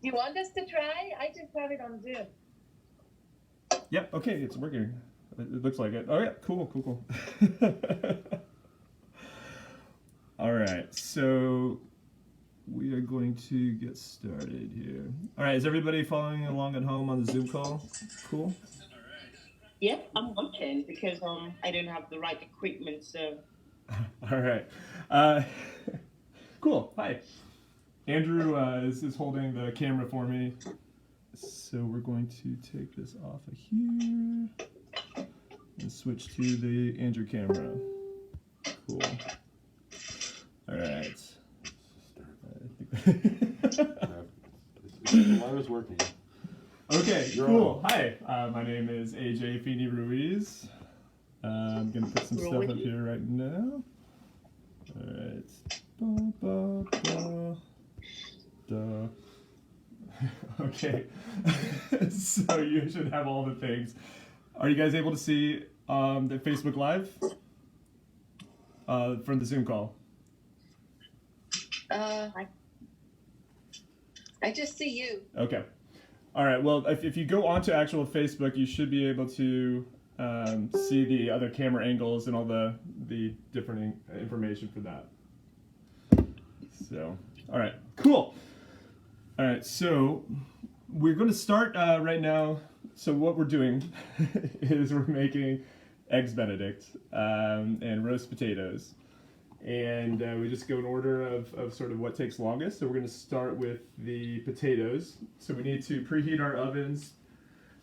you want us to try? I just have it on Zoom. Yep, okay, it's working. It looks like it. Oh yeah, cool. All right, so we are going to get started here. All right, is everybody following along at home on the Zoom call? Cool. Yep, I'm watching because I don't have the right equipment, so. All right. Cool. Hi. Andrew is holding the camera for me. So we're going to take this off of here and switch to the Andrew camera. Cool. All right. I was working. Okay, cool. Hi, my name is AJ Feeney Ruiz. I'm going to put some stuff up here right now. All right. Okay, so you should have all the things. Are you guys able to see the Facebook Live from the Zoom call? I just see you. Okay. All right. Well, if you go onto actual Facebook, you should be able to see the other camera angles and all the different information for that. So, all right, cool. All right, so we're going to start right now. So what we're doing is we're making Eggs Benedict and roast potatoes. And we just go in order of sort of what takes longest. So we're going to start with the potatoes. So we need to preheat our ovens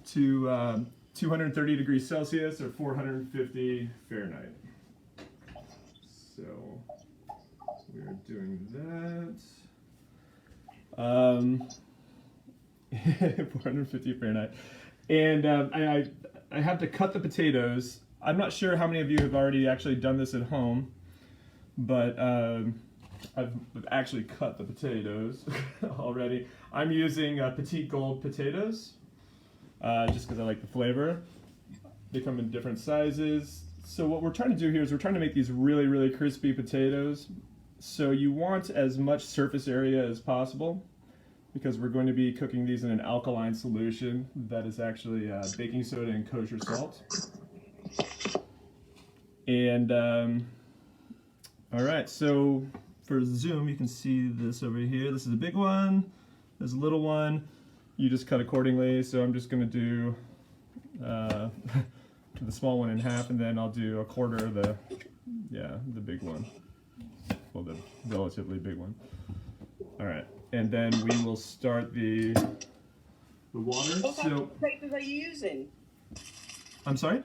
to 230 degrees Celsius or 450 Fahrenheit. So we are doing that. 450 Fahrenheit. And I have to cut the potatoes. I'm not sure how many of you have already actually done this at home, but I've actually cut the potatoes already. I'm using Petite Gold potatoes, just because I like the flavor. They come in different sizes. So what we're trying to do here is we're trying to make these really, really crispy potatoes. So you want as much surface area as possible, because we're going to be cooking these in an alkaline solution that is actually baking soda and kosher salt. And all right, so for Zoom, you can see this over here. This is a big one. There's a little one. You just cut accordingly. So I'm just going to do the small one in half, and then I'll do a quarter of the big one. Well, the relatively big one. All right, and then we will start the water. What type of potatoes are you using? I'm sorry?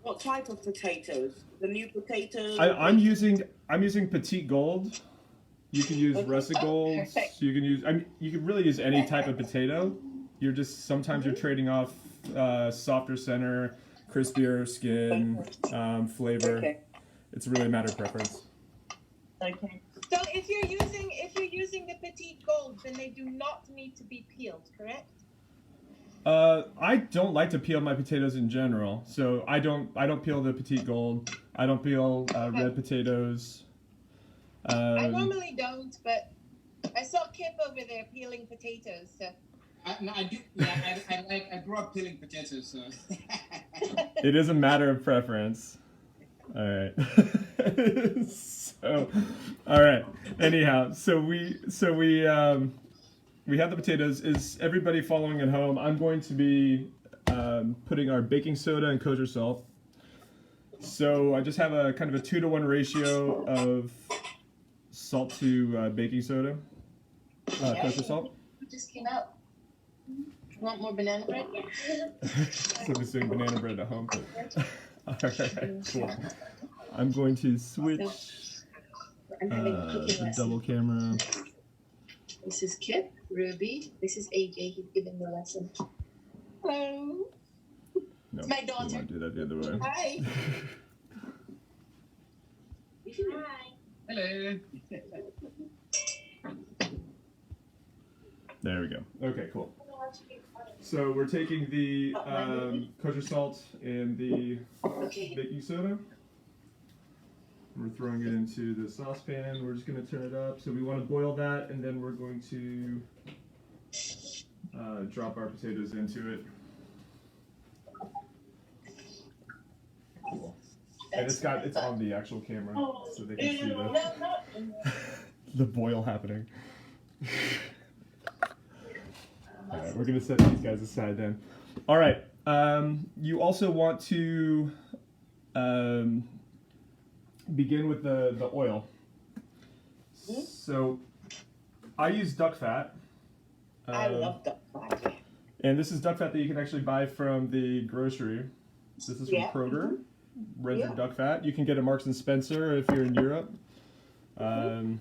What type of potatoes? The new potatoes? I'm using Petite Gold. You can use russet golds. You can use you can really use any type of potato. You're just sometimes you're trading off softer center, crispier skin, flavor. Okay. It's really a matter of preference. Okay. So if you're using the Petite Gold, then they do not need to be peeled, correct? I don't like to peel my potatoes in general, so I don't peel the Petite Gold. I don't peel red potatoes. I normally don't, but I saw Kip over there peeling potatoes. So. No, I do. Yeah, I grew up peeling potatoes, so. It is a matter of preference. All right. So, all right. Anyhow, so we have the potatoes. Is everybody following at home? I'm going to be putting our baking soda and kosher salt. So I just have a kind of a 2-to-1 ratio of salt to baking soda, kosher salt. It just came out. Want more banana bread? Somebody's doing banana bread at home. All right, cool. I'm going to switch the double camera. This is Kip, Ruby. This is AJ. He's giving the lesson. Hello. No, My daughter. I want to do that the other way. Hi. Hi. Hello. There we go. Okay, cool. So we're taking the kosher salt and the baking soda. We're throwing it into the saucepan. We're just going to turn it up. So we want to boil that, and then we're going to drop our potatoes into it. Cool. And it's on the actual camera, so they can see the boil happening. All right, we're gonna set these guys aside then. All right, you also want to begin with the oil. So I use duck fat. I love duck fat. And this is duck fat that you can actually buy from the grocery. This is from Kroger, rendered duck fat. You can get it at Marks and Spencer if you're in Europe. And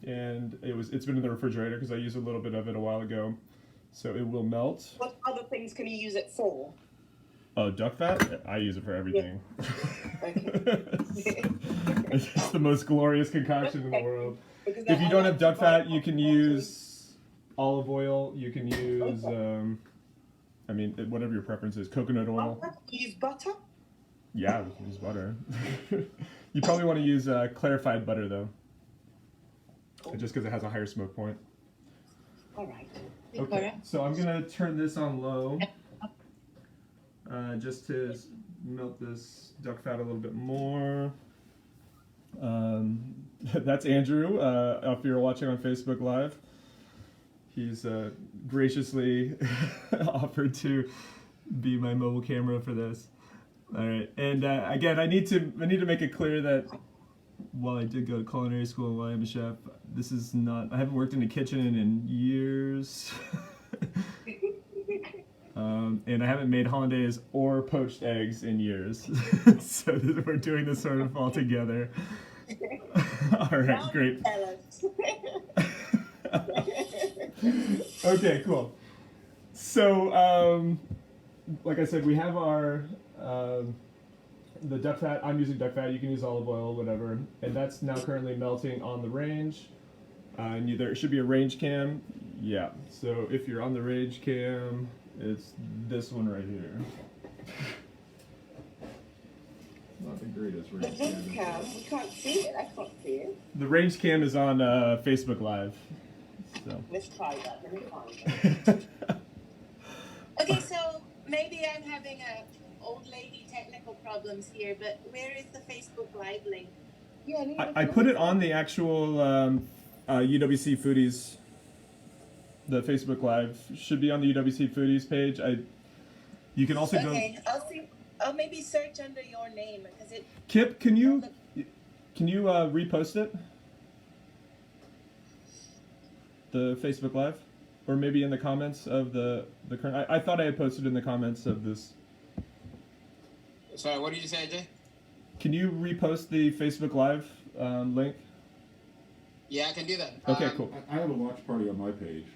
it's been in the refrigerator because I used a little bit of it a while ago, so it will melt. What other things can you use it for? Oh, duck fat? I use it for everything. Okay. It's the most glorious concoction in the world. If you don't have duck fat, you can use olive oil. You can use, I mean, whatever your preference is. Coconut oil. Use butter? Yeah, use butter. You probably want to use clarified butter though, just because it has a higher smoke point. All right. Okay, so I'm gonna turn this on low, just to melt this duck fat a little bit more. That's Andrew. If you're watching on Facebook Live, he's graciously offered to be my mobile camera for this. All right, and again, I need to make it clear that while I did go to culinary school and while I'm a chef, this is not. I haven't worked in a kitchen in years, and I haven't made Hollandaise or poached eggs in years. So we're doing this sort of all together. All right, great. Okay, cool. So, like I said, we have our the duck fat. I'm using duck fat. You can use olive oil, whatever. And that's now currently melting on the range. And there should be a range cam. Yeah. So if you're on the range cam, it's this one right here. Not the greatest range cam. We can't see it. I can't see it. The range cam is on Facebook Live. So. Let's try that. Let me find it. Okay, so maybe I'm having a old lady technical problems here, but where is the Facebook Live link? Yeah, I put it on the actual UWC Foodies. The Facebook Live should be on the UWC Foodies page. You can also go. Okay, I'll see. I'll maybe search under your name because it. Kip, can you repost it? The Facebook Live, or maybe in the comments of the current. I thought I had posted in the comments of this. Sorry, what did you say, Jay? Can you repost the Facebook Live link? Yeah, I can do that. Okay, cool. I have a watch party on my page.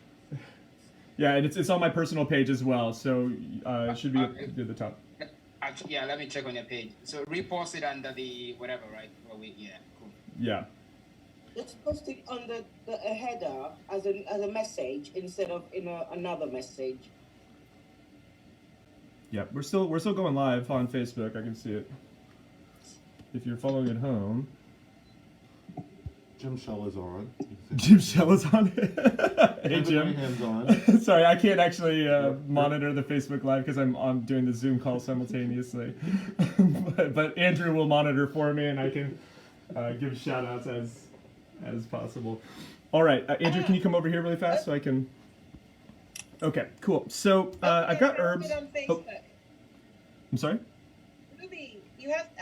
Yeah, and it's on my personal page as well, so it should be at the top. Actually, yeah, let me check on your page. So repost it under the whatever, right? Oh, yeah, cool. Yeah. Let's post it under a header as a message instead of in another message. Yeah, we're still going live on Facebook. I can see it. If you're following at home. Jim Shell is on. Jim Shell is on. Hey Jim. Jim. On. Sorry, I can't actually monitor the Facebook Live because I'm doing the Zoom call simultaneously. but Andrew will monitor for me, and I can give shout outs as possible. All right, Andrew, can you come over here really fast so I can? Okay, cool. So I've got herbs. On Facebook. Oh. I'm sorry. Ruby,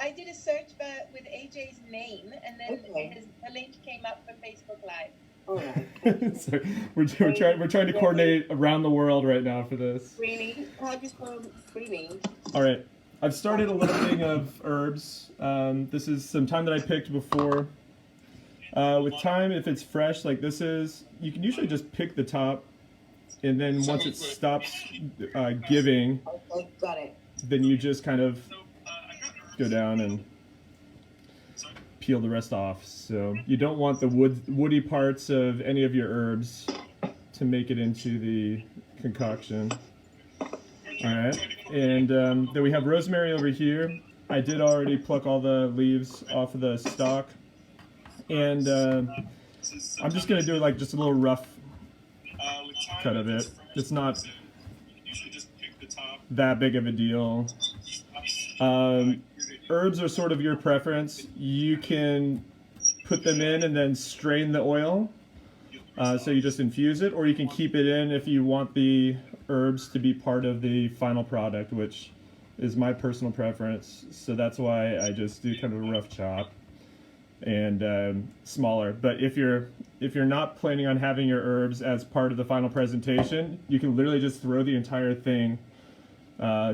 I did a search with AJ's name, and then the link came up for Facebook Live. All right. Sorry. We're trying to coordinate around the world right now for this. Screening. How do you spell screening? All right. I've started a little thing of herbs. This is some thyme that I picked before. With thyme, if it's fresh like this is, you can usually just pick the top, and then once it stops giving, Okay, got it. then you just kind of go down and peel the rest off. So you don't want the woody parts of any of your herbs to make it into the concoction. All right, and then we have rosemary over here. I did already pluck all the leaves off of the stalk, and I'm just gonna do like just a little rough cut of it. It's not that big of a deal. Herbs are sort of your preference. You can put them in and then strain the oil. So you just infuse it, or you can keep it in if you want the herbs to be part of the final product, which is my personal preference. So that's why I just do kind of a rough chop and smaller. But if you're not planning on having your herbs as part of the final presentation, you can literally just throw the entire thing,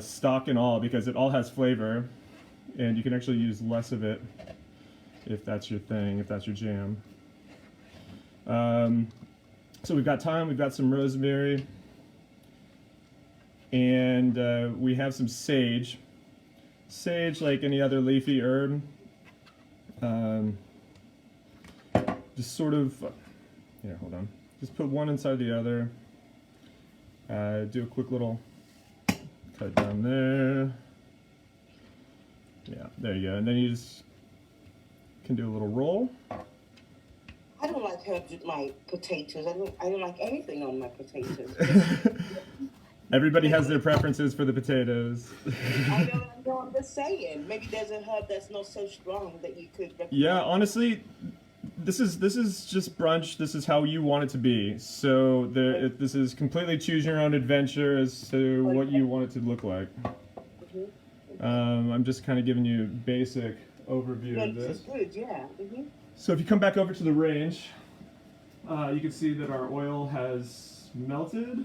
stock and all, because it all has flavor, and you can actually use less of it if that's your thing, if that's your jam. So we've got thyme, we've got some rosemary, and we have some sage. Sage, like any other leafy herb, just sort of, yeah, hold on. Just put one inside the other. Do a quick little cut down there. Yeah, there you go. And then you just can do a little roll. I don't like herbs with my potatoes. I don't like anything on my potatoes. Everybody has their preferences for the potatoes. I know, I'm just saying. Maybe there's a herb that's not so strong that you could recommend. Yeah, honestly, this is just brunch. This is how you want it to be. So this is completely choose your own adventure as to what you want it to look like. I'm just kind of giving you a basic overview of this. Good, yeah. So if you come back over to the range, you can see that our oil has melted.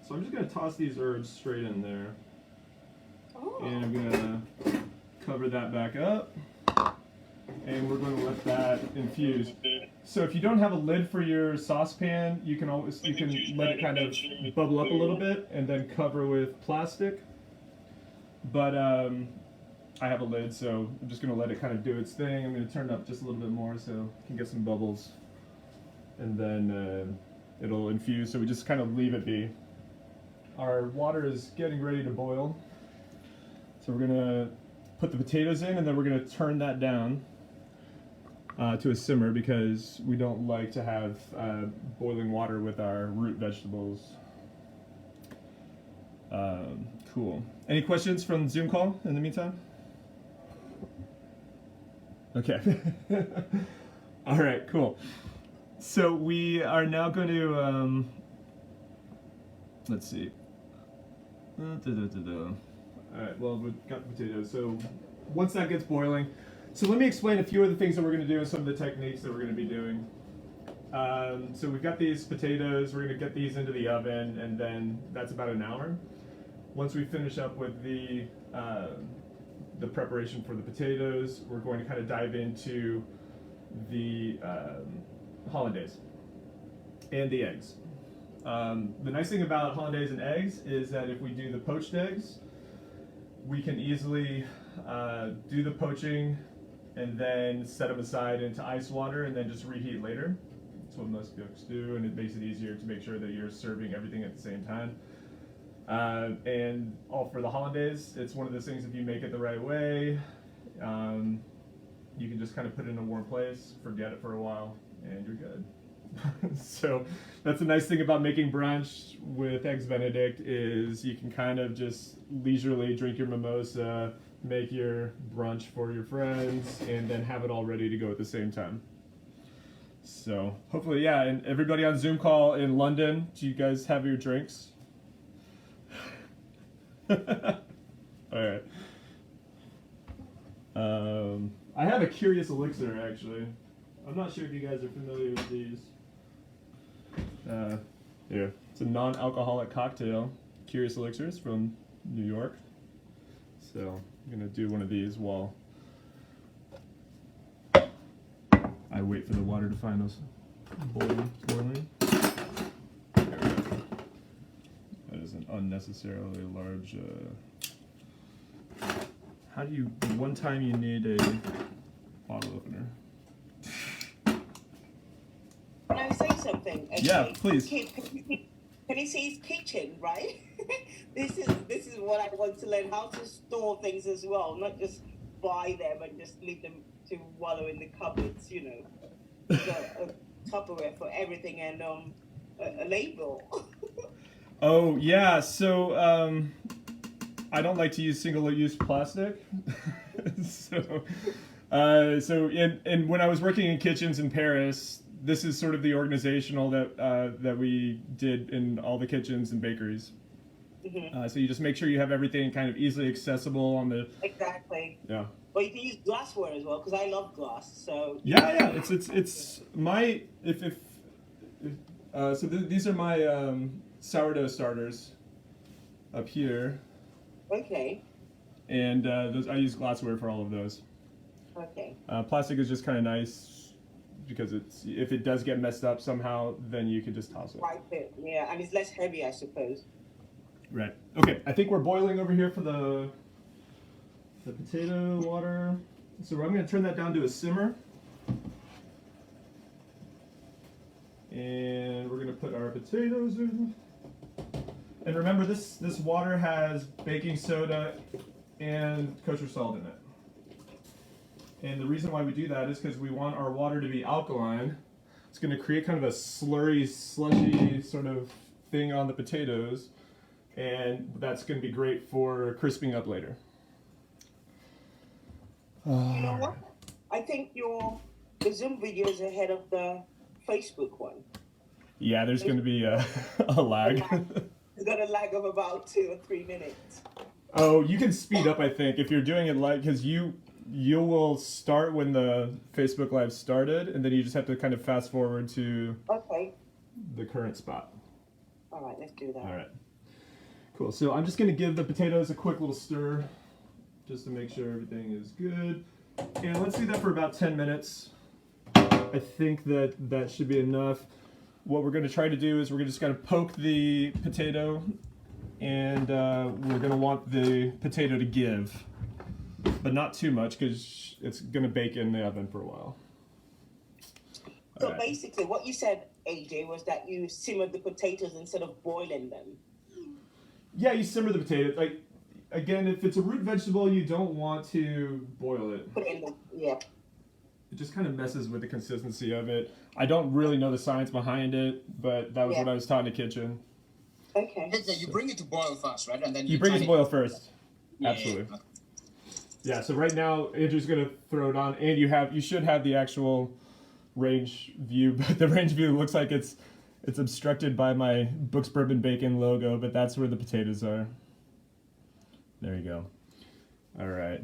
So I'm just going to toss these herbs straight in there. Oh. And I'm going to cover that back up. And we're going to let that infuse. So if you don't have a lid for your saucepan, you can let it kind of bubble up a little bit and then cover with plastic. But I have a lid, so I'm just going to let it kind of do its thing. I'm going to turn it up just a little bit more so it can get some bubbles. And then it'll infuse, so we just kind of leave it be. Our water is getting ready to boil. So we're going to put the potatoes in, and then we're going to turn that down to a simmer because we don't like to have boiling water with our root vegetables. Cool. Any questions from Zoom call in the meantime? Okay. All right, cool. So we are now going to, let's see. All right, well, we've got the potatoes. So once that gets boiling, so let me explain a few of the things that we're going to do and some of the techniques that we're going to be doing. So we've got these potatoes. We're going to get these into the oven, and then that's about an hour. Once we finish up with the preparation for the potatoes, we're going to kind of dive into the Hollandaise and the eggs. The nice thing about Hollandaise and eggs is that if we do the poached eggs, we can easily do the poaching and then set them aside into ice water and then just reheat later. That's what most cooks do, and it makes it easier to make sure that you're serving everything at the same time. And all for the Hollandaise, it's one of those things, if you make it the right way, you can just kind of put it in a warm place, forget it for a while, and you're good. So that's the nice thing about making brunch with Eggs Benedict is you can kind of just leisurely drink your mimosa, make your brunch for your friends, and then have it all ready to go at the same time. So hopefully, yeah, and everybody on Zoom call in London, do you guys have your drinks? All right. I have a curious elixir, actually. I'm not sure if you guys are familiar with these. Here, it's a non-alcoholic cocktail. Curious elixirs from New York. So I'm gonna do one of these while I wait for the water to find us boiling. There we go. That is an unnecessarily large. How do you? One time you need a bottle opener. Can I say something? Okay. Yeah, please. Can you see his kitchen, right? This is what I want to learn, how to store things as well, not just buy them and just leave them to wallow in the cupboards, you know. Got a Tupperware for everything, and a label. Oh yeah, so I don't like to use single-use plastic. so and when I was working in kitchens in Paris, this is sort of the organizational that we did in all the kitchens and bakeries. Mm-hmm. So you just make sure you have everything kind of easily accessible on the. Exactly. Yeah. Well, you can use glassware as well because I love glass. So Yeah. It's my these are my sourdough starters up here, okay. and those I use glassware for all of those. Okay. Plastic is just kind of nice because it's if it does get messed up somehow, then you can just toss it. Wipe it. Yeah, and it's less heavy, I suppose. Right. Okay. I think we're boiling over here for the potato water. So I'm going to turn that down to a simmer. And we're going to put our potatoes in. And remember, this water has baking soda and kosher salt in it. And the reason why we do that is because we want our water to be alkaline. It's going to create kind of a slurry, slushy sort of thing on the potatoes. And that's going to be great for crisping up later. You know what? I think the Zoom video is ahead of the Facebook one. Yeah, there's going to be a lag. It's got a lag of about 2 or 3 minutes. Oh, you can speed up, I think, if you're doing it live, because you will start when the Facebook Live started, and then you just have to kind of fast forward to the current spot. All right, let's do that. All right. Cool. So I'm just going to give the potatoes a quick little stir, just to make sure everything is good. And let's do that for about 10 minutes. I think that should be enough. What we're going to try to do is we're just going to poke the potato, and we're going to want the potato to give, but not too much because it's going to bake in the oven for a while. So basically, what you said, AJ, was that you simmered the potatoes instead of boiling them. Yeah, you simmer the potato. Like, again, if it's a root vegetable, you don't want to boil it. Put it in the, yeah. It just kind of messes with the consistency of it. I don't really know the science behind it, but that was what I was taught in the kitchen. Okay. Yeah, you bring it to boil first, right? And then You bring it to boil first. Yeah, Absolutely. yeah. Yeah, so right now Andrew's gonna throw it on, and you should have the actual range view, but the range view looks like it's obstructed by my Books Bourbon Bacon logo, but that's where the potatoes are. There you go. All right.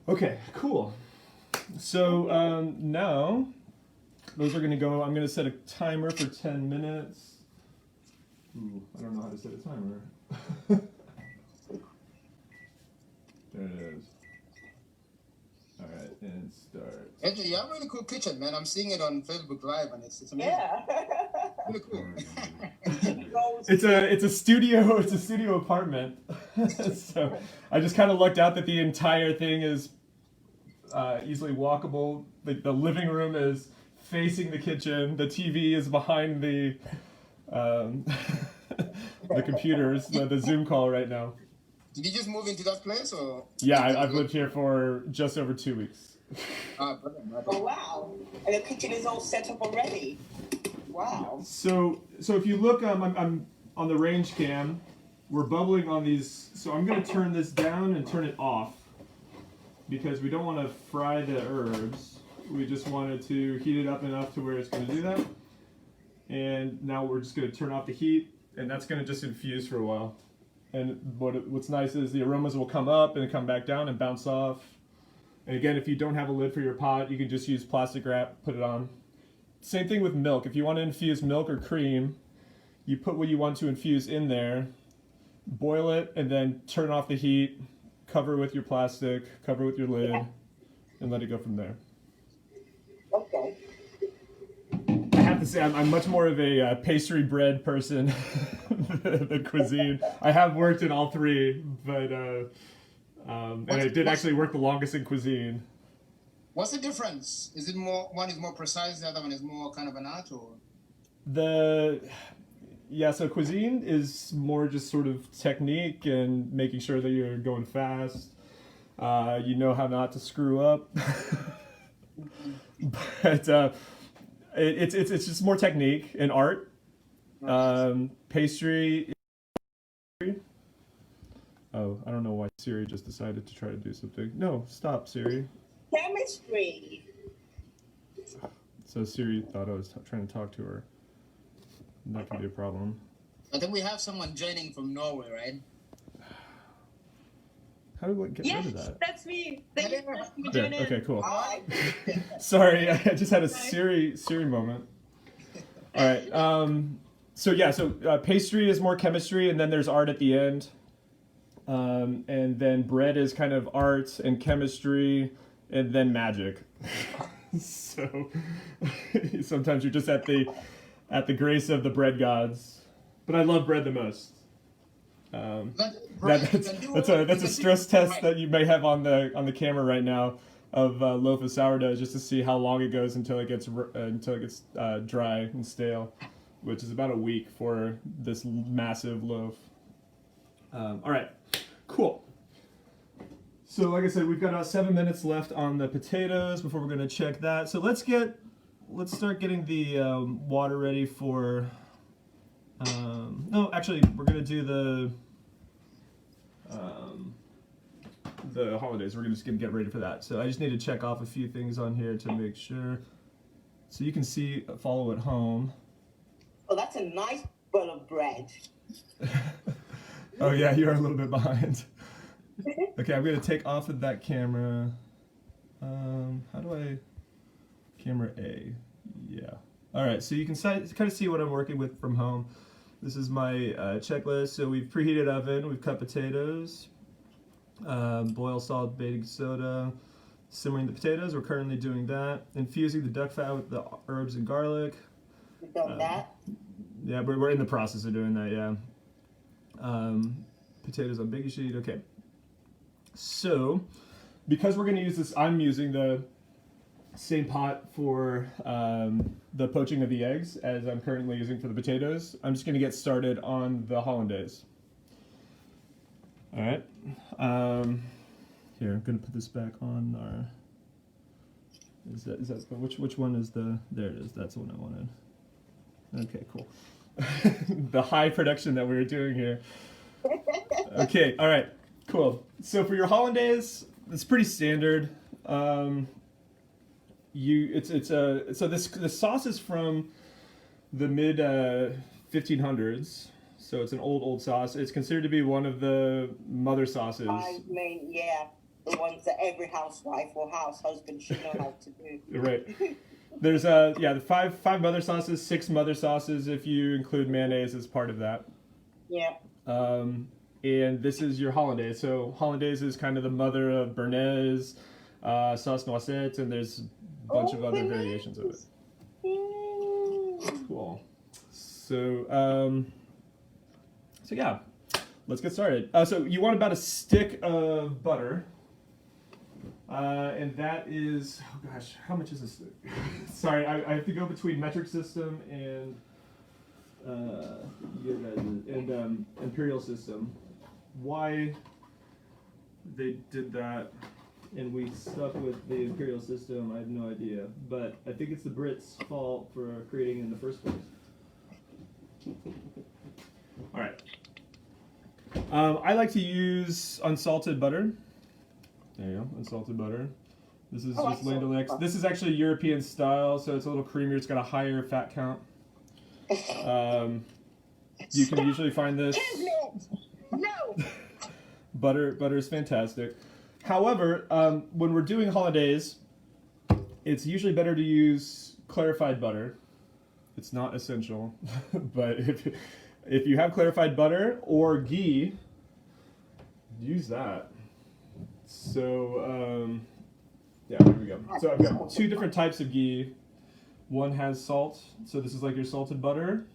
Okay, cool. So now those are gonna go. I'm gonna set a timer for 10 minutes. Ooh, I don't know how to set a timer. There it is. All right, and start. Actually, you have a really cool kitchen, man. I'm seeing it on Facebook Live, and it's amazing. Yeah. Really cool. It's a studio. It's a studio apartment. So I just kind of lucked out that the entire thing is easily walkable. The living room is facing the kitchen. The TV is behind the the computers. The Zoom call right now. Did you just move into that place, or? Yeah, I've lived here for just over 2 weeks. Brilliant. Oh, wow. And the kitchen is all set up already. Wow. So if you look, I'm on the range cam. We're bubbling on these. So I'm going to turn this down and turn it off because we don't want to fry the herbs. We just wanted to heat it up enough to where it's going to do that. And now we're just going to turn off the heat, and that's going to just infuse for a while. And what's nice is the aromas will come up and come back down and bounce off. And again, if you don't have a lid for your pot, you can just use plastic wrap, put it on. Same thing with milk. If you want to infuse milk or cream, you put what you want to infuse in there, boil it, and then turn off the heat, cover with your plastic, cover with your lid, and let it go from there. Okay. I have to say, I'm much more of a pastry bread person than cuisine. I have worked in all three, but and I did actually work the longest in cuisine. What's the difference? Is it more, one is more precise, the other one is more kind of an art, or? So cuisine is more just sort of technique and making sure that you're going fast. You know how not to screw up. But It's just more technique and art. Pastry. Oh, I don't know why Siri just decided to try to do something. No, stop, Siri. Chemistry. So Siri thought I was trying to talk to her. That could be a problem. I think we have someone joining from Norway, right? How do I get rid of that? That's me. Thank you for asking me to There, join in. okay, cool. I Sorry, I just had a Siri moment. All right. So yeah, pastry is more chemistry, and then there's art at the end. And then bread is kind of art and chemistry, and then magic. So sometimes you're just at the grace of the bread gods. But I love bread the most. That's a stress test that you may have on the camera right now of loaf of sourdough, just to see how long it goes until it gets dry and stale, which is about a week for this massive loaf. All right, cool. So like I said, we've got about 7 minutes left on the potatoes before we're going to check that. So let's start getting the water ready for. No, actually, we're gonna do the Hollandaise. We're just gonna get ready for that. So I just need to check off a few things on here to make sure. So you can see, follow at home. Oh, that's a nice bun of bread. Oh yeah, you're a little bit behind. Okay, I'm gonna take off of that camera. How do I? Camera A. Yeah. All right, so you can kind of see what I'm working with from home. This is my checklist. So we've preheated oven, we've cut potatoes, boil solid baking soda, simmering the potatoes. We're currently doing that. Infusing the duck fat with the herbs and garlic. You've done that? Yeah, we're in the process of doing that, yeah. Potatoes on baking sheet, okay. So, because we're gonna use this, I'm using the same pot for the poaching of the eggs as I'm currently using for the potatoes. I'm just going to get started on the Hollandaise. All right. Here, I'm going to put this back on our. Is that which one is the? There it is. That's the one I wanted. Okay, cool. The high production that we were doing here. Okay. All right. Cool. So for your Hollandaise, it's pretty standard. This sauce is from the mid 1500s, so it's an old sauce. It's considered to be one of the mother sauces. I mean, yeah, the ones that every housewife or house husband should know how to do. Right. There's the five mother sauces, 6 mother sauces if you include mayonnaise as part of that. Yeah. And this is your Hollandaise. So Hollandaise is kind of the mother of Bernaise, sauce noisette, and there's bunch of other variations of it. Cool. So yeah, let's get started. So you want about a stick of butter, and that is, oh gosh, how much is this? Sorry, I have to go between metric system and imperial system. Why they did that? And we stuck with the imperial system, I have no idea. But I think it's the Brits' fault for creating it in the first place. All right. I like to use unsalted butter. There you go, unsalted butter. This is just Land O'Lakes. This is actually European style, so it's a little creamier. It's got a higher fat count. You can usually find this. No. Butter is fantastic. However, when we're doing Hollandaise, it's usually better to use clarified butter. It's not essential, but if you have clarified butter or ghee, use that. So yeah, here we go. So I've got 2 different types of ghee. One has salt, so this is like your salted butter,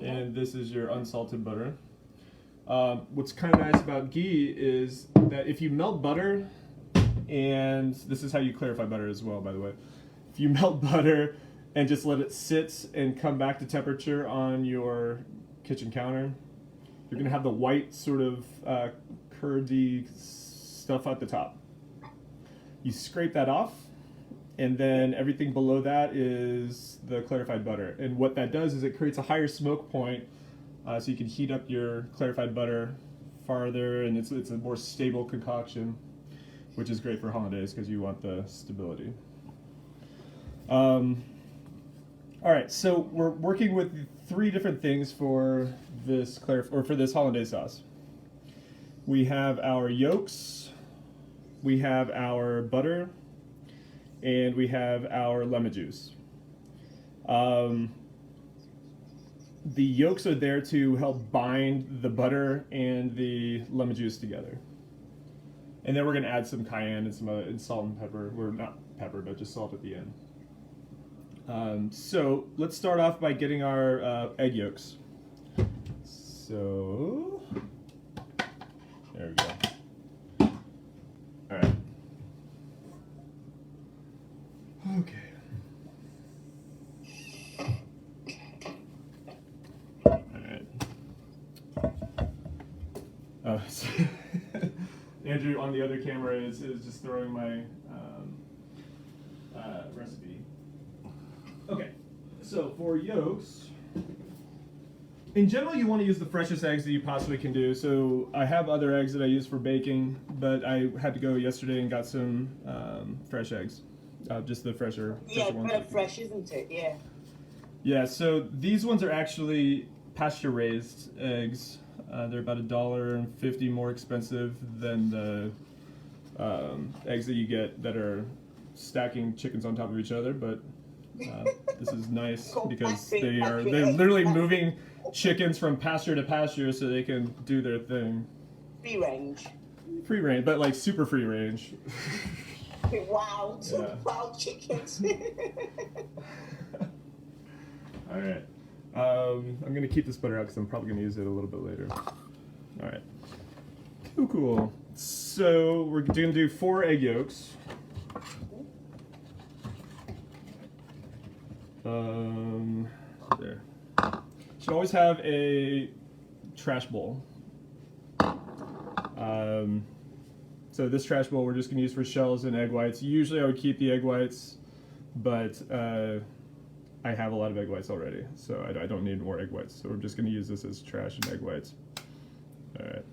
and this is your unsalted butter. What's kind of nice about ghee is that if you melt butter, and this is how you clarify butter as well, by the way. If you melt butter and just let it sit and come back to temperature on your kitchen counter, you're going to have the white sort of curdy stuff at the top. You scrape that off, And then everything below that is the clarified butter. And what that does is it creates a higher smoke point, so you can heat up your clarified butter farther, and it's a more stable concoction, which is great for Hollandaise because you want the stability. All right, so we're working with 3 different things for this for this Hollandaise sauce. We have our yolks, we have our butter, and we have our lemon juice. The yolks are there to help bind the butter and the lemon juice together. And then we're going to add some cayenne and some and salt and pepper, or not pepper, but just salt at the end. So let's start off by getting our egg yolks. So there we go. All right. Okay. All right. So Andrew on the other camera is just throwing my recipe. Okay, so for yolks, in general you want to use the freshest eggs that you possibly can do. So I have other eggs that I use for baking, but I had to go yesterday and got some fresh eggs. Just the fresher ones. Kind of fresh, isn't it? Yeah. Yeah, so these ones are actually pasture-raised eggs. They're about $1.50 more expensive than the eggs that you get that are stacking chickens on top of each other, but this is nice because they're literally moving chickens from pasture to pasture so they can do their thing. Free range. Free range, but like super free range. Wild, Yeah. Wild chickens. All right. I'm going to keep this butter out because I'm probably going to use it a little bit later. All right. Cool. So we're going to do 4 egg yolks. There. Should always have a trash bowl. So this trash bowl we're just going to use for shells and egg whites. Usually I would keep the egg whites, but I have a lot of egg whites already, so I don't need more egg whites. So we're just going to use this as trash and egg whites. All right.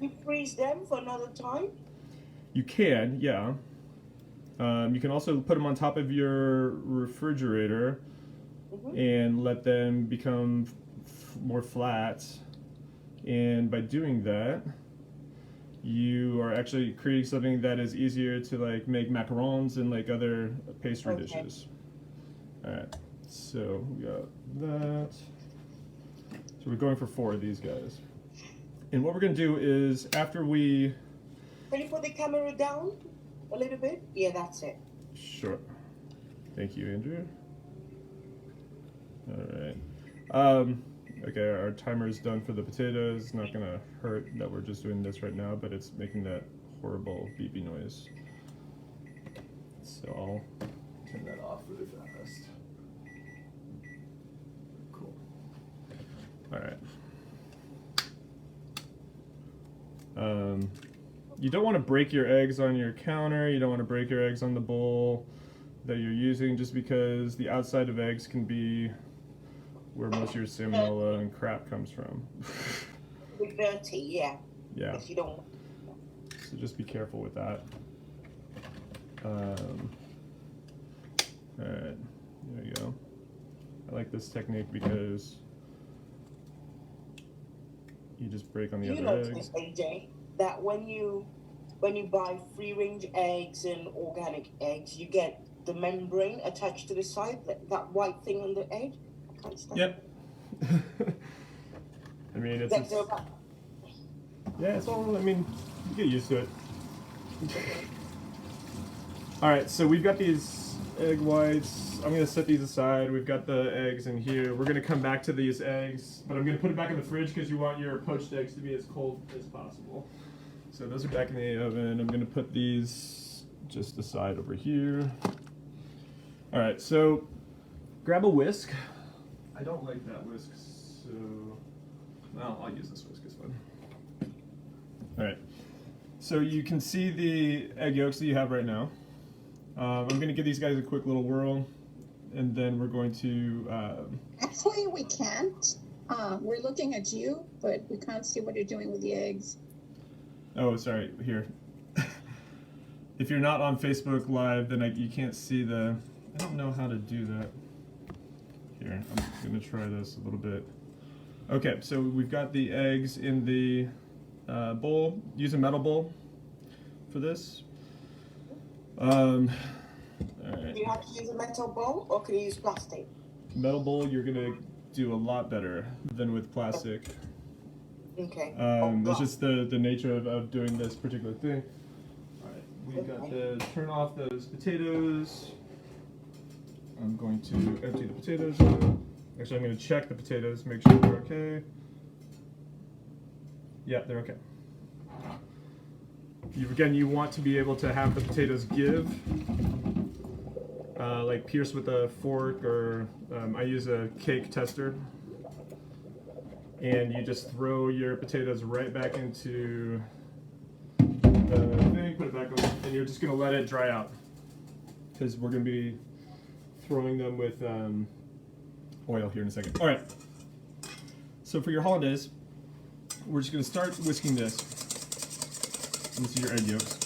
You freeze them for another time? You can, yeah. You can also put them on top of your refrigerator and let them become more flat. And by doing that, you are actually creating something that is easier to like make macarons and like other pastry dishes. All right, so we got that. So we're going for 4 of these guys. And what we're gonna do is after we... Can you put the camera down a little bit? Yeah, that's it. Sure. Thank you, Andrew. All right. Okay, our timer is done for the potatoes. It's not gonna hurt that we're just doing this right now, but it's making that horrible beepy noise. So I'll turn that off really fast. Cool. All right. You don't want to break your eggs on your counter. You don't want to break your eggs on the bowl that you're using, just because the outside of eggs can be where most of your salmonella and crap comes from. Be dirty, yeah. Yeah. If you don't. So just be careful with that. All right, there you go. I like this technique because you just break on the You other notice, eggs. AJ, that when you buy free-range eggs and organic eggs, you get the membrane attached to the side, that white thing on the egg. I can't stand Yep. I mean, it's yeah, it's all. I mean, you get used to it. All right, so we've got these egg whites. I'm gonna set these aside. We've got the eggs in here. We're gonna come back to these eggs, but I'm gonna put it back in the fridge because you want your poached eggs to be as cold as possible. So those are back in the oven. I'm gonna put these just aside over here. All right, so grab a whisk. I don't like that whisk, so well, I'll use this whisk. It's fine. All right, so you can see the egg yolks that you have right now. I'm going to give these guys a quick little whirl, and then we're going to... Actually, we can't. We're looking at you, but we can't see what you're doing with the eggs. Oh, sorry. Here. If you're not on Facebook Live, then you can't see the... I don't know how to do that. Here, I'm going to try this a little bit. Okay, so we've got the eggs in the bowl. Use a metal bowl for this. All right. Do you have to use a metal bowl or can you use plastic? Metal bowl, you're going to do a lot better than with plastic. Okay. That's just the nature of doing this particular thing. Alright, we've got to turn off those potatoes. I'm going to empty the potatoes out. Actually, I'm going to check the potatoes, make sure they're okay. Yeah, they're okay. Again, you want to be able to have the potatoes give, like pierce with a fork, or I use a cake tester. And you just throw your potatoes right back into the thing, put it back on, and you're just going to let it dry out. Because we're going to be throwing them with oil here in a second. All right. So for your hollandaise, we're just going to start whisking this. This is your egg yolks.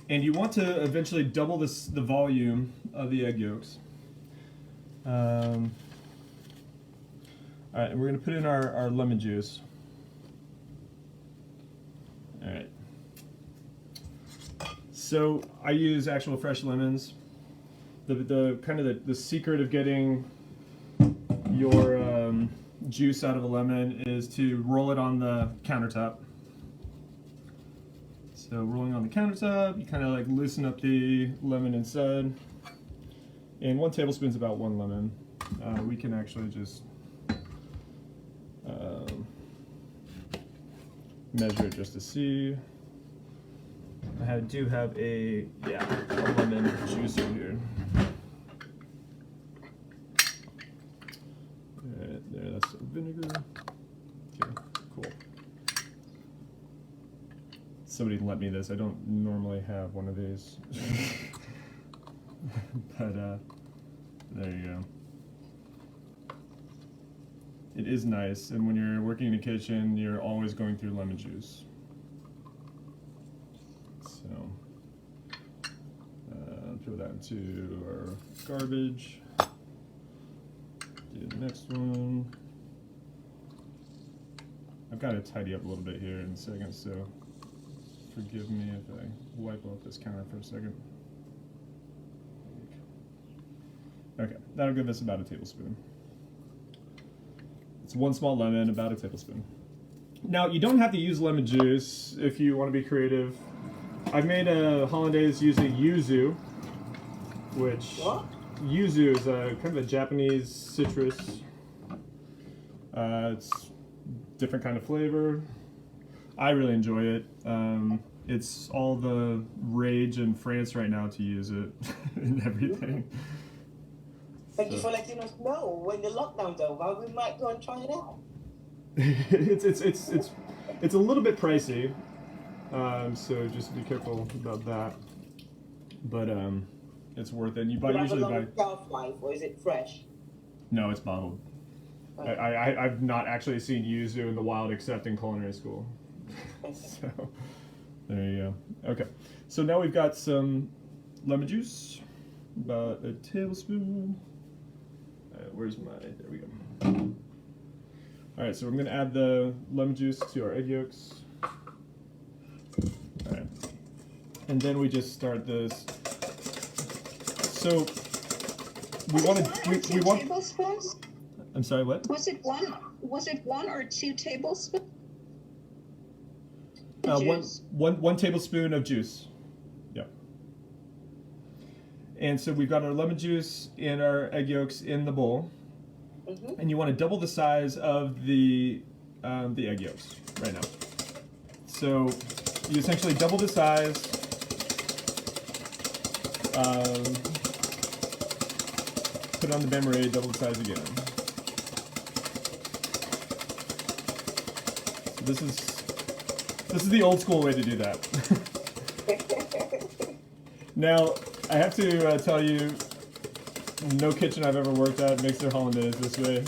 And you want to eventually double the volume of the egg yolks. All right, and we're going to put in our lemon juice. All right. So I use actual fresh lemons. The kind of the secret of getting your juice out of a lemon is to roll it on the countertop. So rolling on the countertop, you kind of like loosen up the lemon inside. And 1 tablespoon is about 1 lemon. We can actually just measure it just to see. I do have a lemon juicer here. Alright, there, that's some vinegar. Okay, cool. Somebody lent me this. I don't normally have one of these. But there you go. It is nice, and when you're working in the kitchen, you're always going through lemon juice. So, throw that into our garbage. Do the next one. I've got to tidy up a little bit here in a second, so forgive me if I wipe off this counter for a second. Okay, that'll give us about a tablespoon. It's 1 small lemon, about a tablespoon. Now, you don't have to use lemon juice if you want to be creative. I've made a hollandaise using yuzu, which yuzu is a kind of a Japanese citrus. It's different kind of flavor. I really enjoy it. It's all the rage in France right now to use it in everything. Thank you for letting us know when the lockdown's over. We might go and try it out. It's a little bit pricey, so just be careful about that. But it's worth it. You usually buy. Shelf life, or is it fresh? No, it's bottled. Okay. I've not actually seen yuzu in the wild except in culinary school. So there you go. Okay, so now we've got some lemon juice, about a tablespoon. Where's my, there we go. Alright, so we're going to add the lemon juice to our egg yolks. Alright. And then we just start this. So we want to, we want tablespoons? I'm sorry, what? Was it 1 or 2 tablespoons? One tablespoon of juice. Yep. And so we've got our lemon juice and our egg yolks in the bowl. Mm-hmm. And you want to double the size of the egg yolks right now. So you essentially double the size. Put it on the bain-marie, double the size again. So this is the old school way to do that. Now, I have to tell you, no kitchen I've ever worked at makes their hollandaise this way.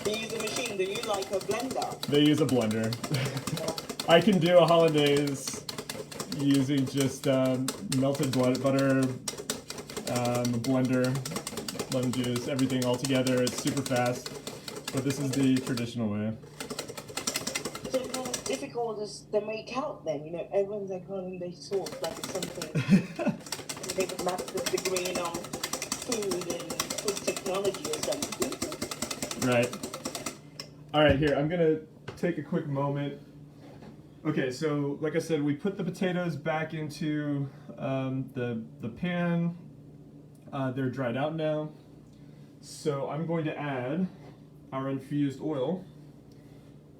Do you use a machine? Do you like a blender? They use a blender. I can do a hollandaise using just melted butter, a blender, lemon juice, everything all together. It's super fast, but this is the traditional way. So it's not as difficult as they make out then, you know, everyone's like hollandaise sauce, like it's something they would master's degree in food and food technology or something. Right. All right, here, I'm gonna take a quick moment. Okay, so like I said, we put the potatoes back into the pan. They're dried out now. So I'm going to add our infused oil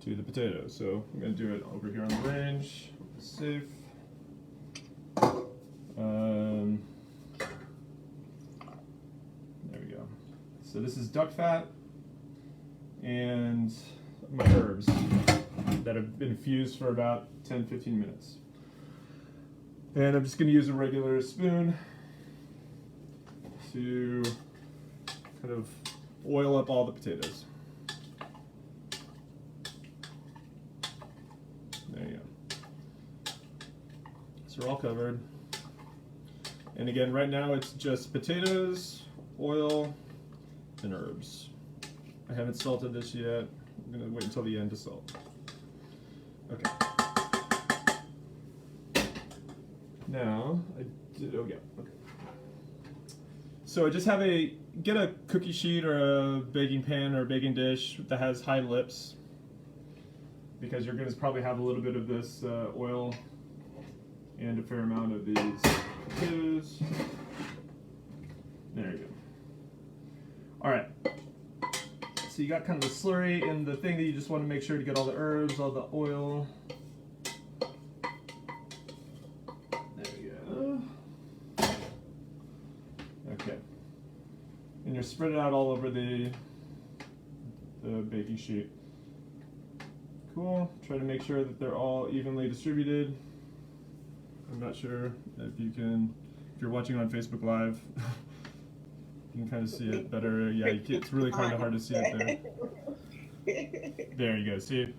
to the potatoes. So I'm going to do it over here on the range. Safe. There we go. So this is duck fat and my herbs that have been infused for about 10-15 minutes. And I'm just going to use a regular spoon to kind of oil up all the potatoes. There you go. So we're all covered. And again, right now it's just potatoes, oil, and herbs. I haven't salted this yet. I'm going to wait until the end to salt. Okay. Now, oh yeah, okay. So I just have get a cookie sheet or a baking pan or a baking dish that has high lips, because you're going to probably have a little bit of this oil and a fair amount of these potatoes. There you go. All right. So you got kind of the slurry and the thing that you just want to make sure to get all the herbs, all the oil. There we go. Okay. And you're spread it out all over the baking sheet. Cool. Try to make sure that they're all evenly distributed. I'm not sure if you're watching on Facebook Live, you can kind of see it better. Yeah, it's really kind of hard to see it there. There you go. See?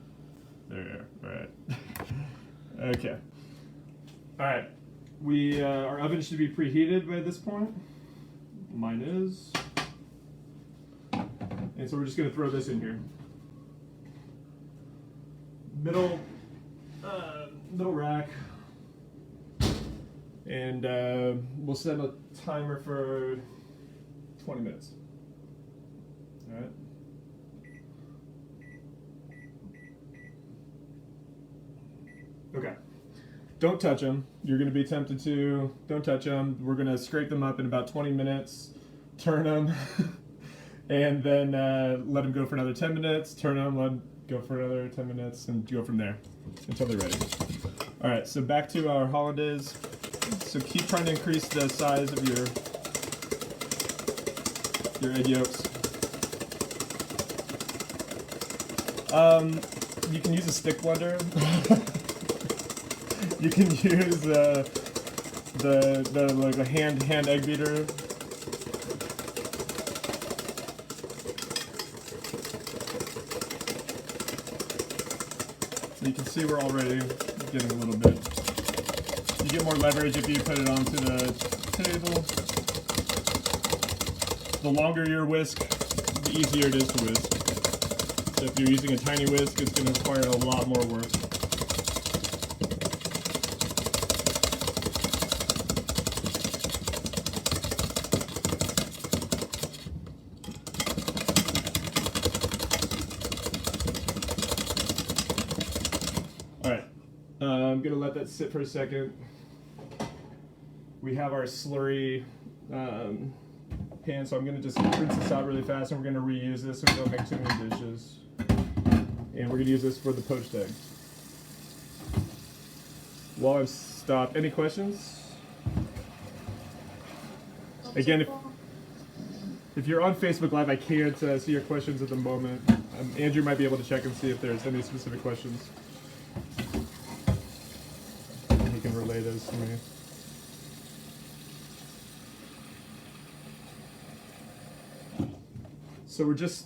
There. All right. Okay. All right. Our oven should be preheated by this point. Mine is. And so we're just going to throw this in here. Middle rack. And we'll set a timer for 20 minutes. All right. Okay. Don't touch them. You're going to be tempted to. Don't touch them. We're going to scrape them up in about 20 minutes, turn them, and then let them go for another 10 minutes, turn them, let them go for another 10 minutes, and go from there until they're ready. All right, so back to our hollandaise. So keep trying to increase the size of your egg yolks. You can use a stick blender. You can use like a hand egg beater. So you can see we're already getting a little bit. You get more leverage if you put it onto the table. The longer your whisk, the easier it is to whisk. So if you're using a tiny whisk, it's going to require a lot more work. Alright, I'm going to let that sit for a second. We have our slurry pan, so I'm going to just rinse this out really fast, and we're going to reuse this so we don't make too many dishes. And we're going to use this for the poached egg. While I've stopped, any questions? Again, if you're on Facebook Live, I can't see your questions at the moment. Andrew might be able to check and see if there's any specific questions. He can relay those to me. So we're just.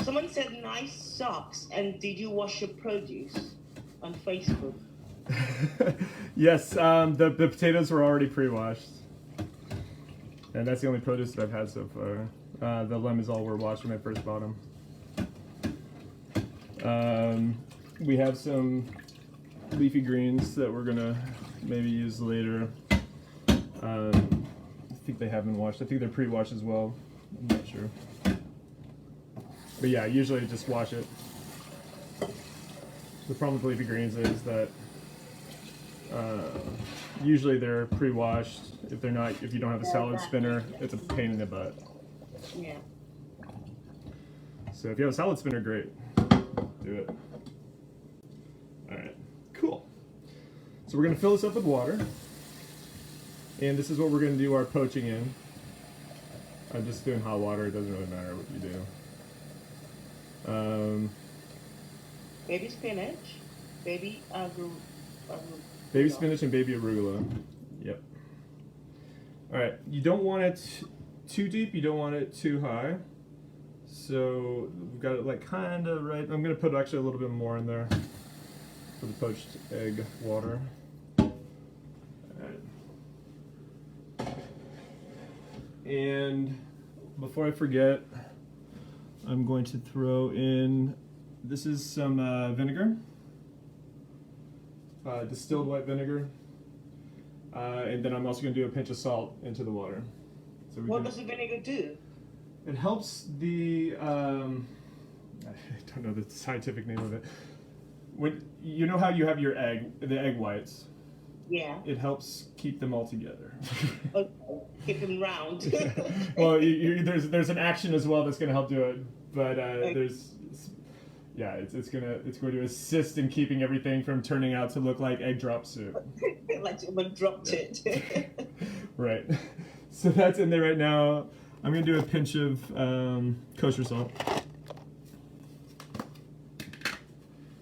Someone said nice socks, and did you wash your produce on Facebook? Yes, the potatoes were already pre-washed, and that's the only produce that I've had so far. The lemons all were washed when I first bought them. We have some leafy greens that we're gonna maybe use later. I think they have been washed. I think they're pre-washed as well. I'm not sure. But yeah, usually just wash it. The problem with leafy greens is that usually they're pre-washed. If they're not, if you don't have a salad spinner, it's a pain in the butt. Yeah. So if you have a salad spinner, great. Do it. Alright, cool. So we're going to fill this up with water. And this is what we're going to do our poaching in. I'm just doing hot water, it doesn't really matter what you do. Baby spinach, baby Baby spinach and baby arugula. Yep. Alright, you don't want it too deep, you don't want it too high. So we've got it like kind of right. I'm going to put actually a little bit more in there for the poached egg water. Alright. And before I forget, I'm going to throw in, this is some vinegar. Distilled white vinegar, and then I'm also going to do a pinch of salt into the water. So What does the vinegar do? It helps the I don't know the scientific name of it. When you know how you have your egg, the egg whites. Yeah. It helps keep them all together. Okay. Keep them round. Well, there's an action as well that's going to help do it, but there's. Yeah, it's going to assist in keeping everything from turning out to look like egg drop soup. Like someone dropped it. Right. So that's in there right now. I'm going to do a pinch of kosher salt.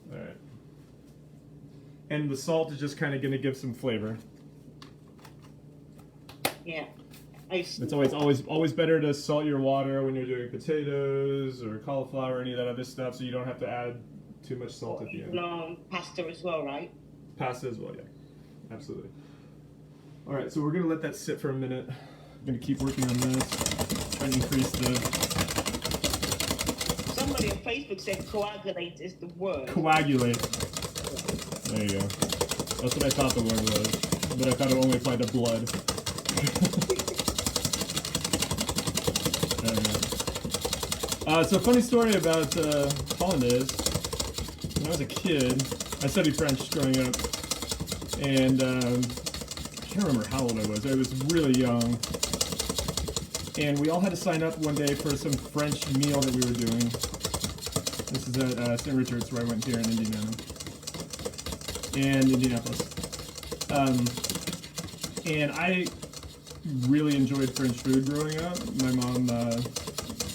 All right. And the salt is just kind of going to give some flavor. Yeah. It's always better to salt your water when you're doing potatoes or cauliflower or any of that other stuff, so you don't have to add too much salt at the end. No, pasta as well, right? Pasta as well, yeah, absolutely. All right, so we're gonna let that sit for a minute. I'm gonna keep working on this, trying to increase the. Somebody on Facebook said coagulate is the word. Coagulate. There you go. That's what I thought the word was, but I thought it only applied to blood. So funny story about Hollandaise. When I was a kid, I studied French growing up, and I can't remember how old I was. I was really young, and we all had to sign up one day for some French meal that we were doing. This is at St. Richard's, where I went here in Indianapolis. And I really enjoyed French food growing up. My mom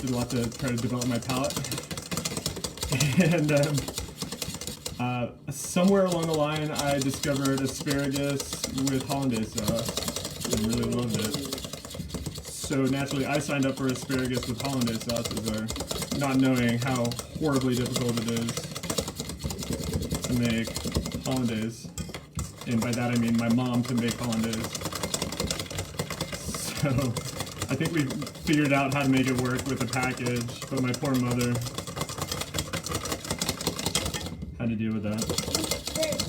did a lot to try to develop my palate. And somewhere along the line, I discovered asparagus with Hollandaise sauce and really loved it. So naturally, I signed up for asparagus with Hollandaise sauces there, not knowing how horribly difficult it is to make Hollandaise. And by that I mean my mom can make Hollandaise. So I think we figured out how to make it work with the package, but my poor mother had to deal with that.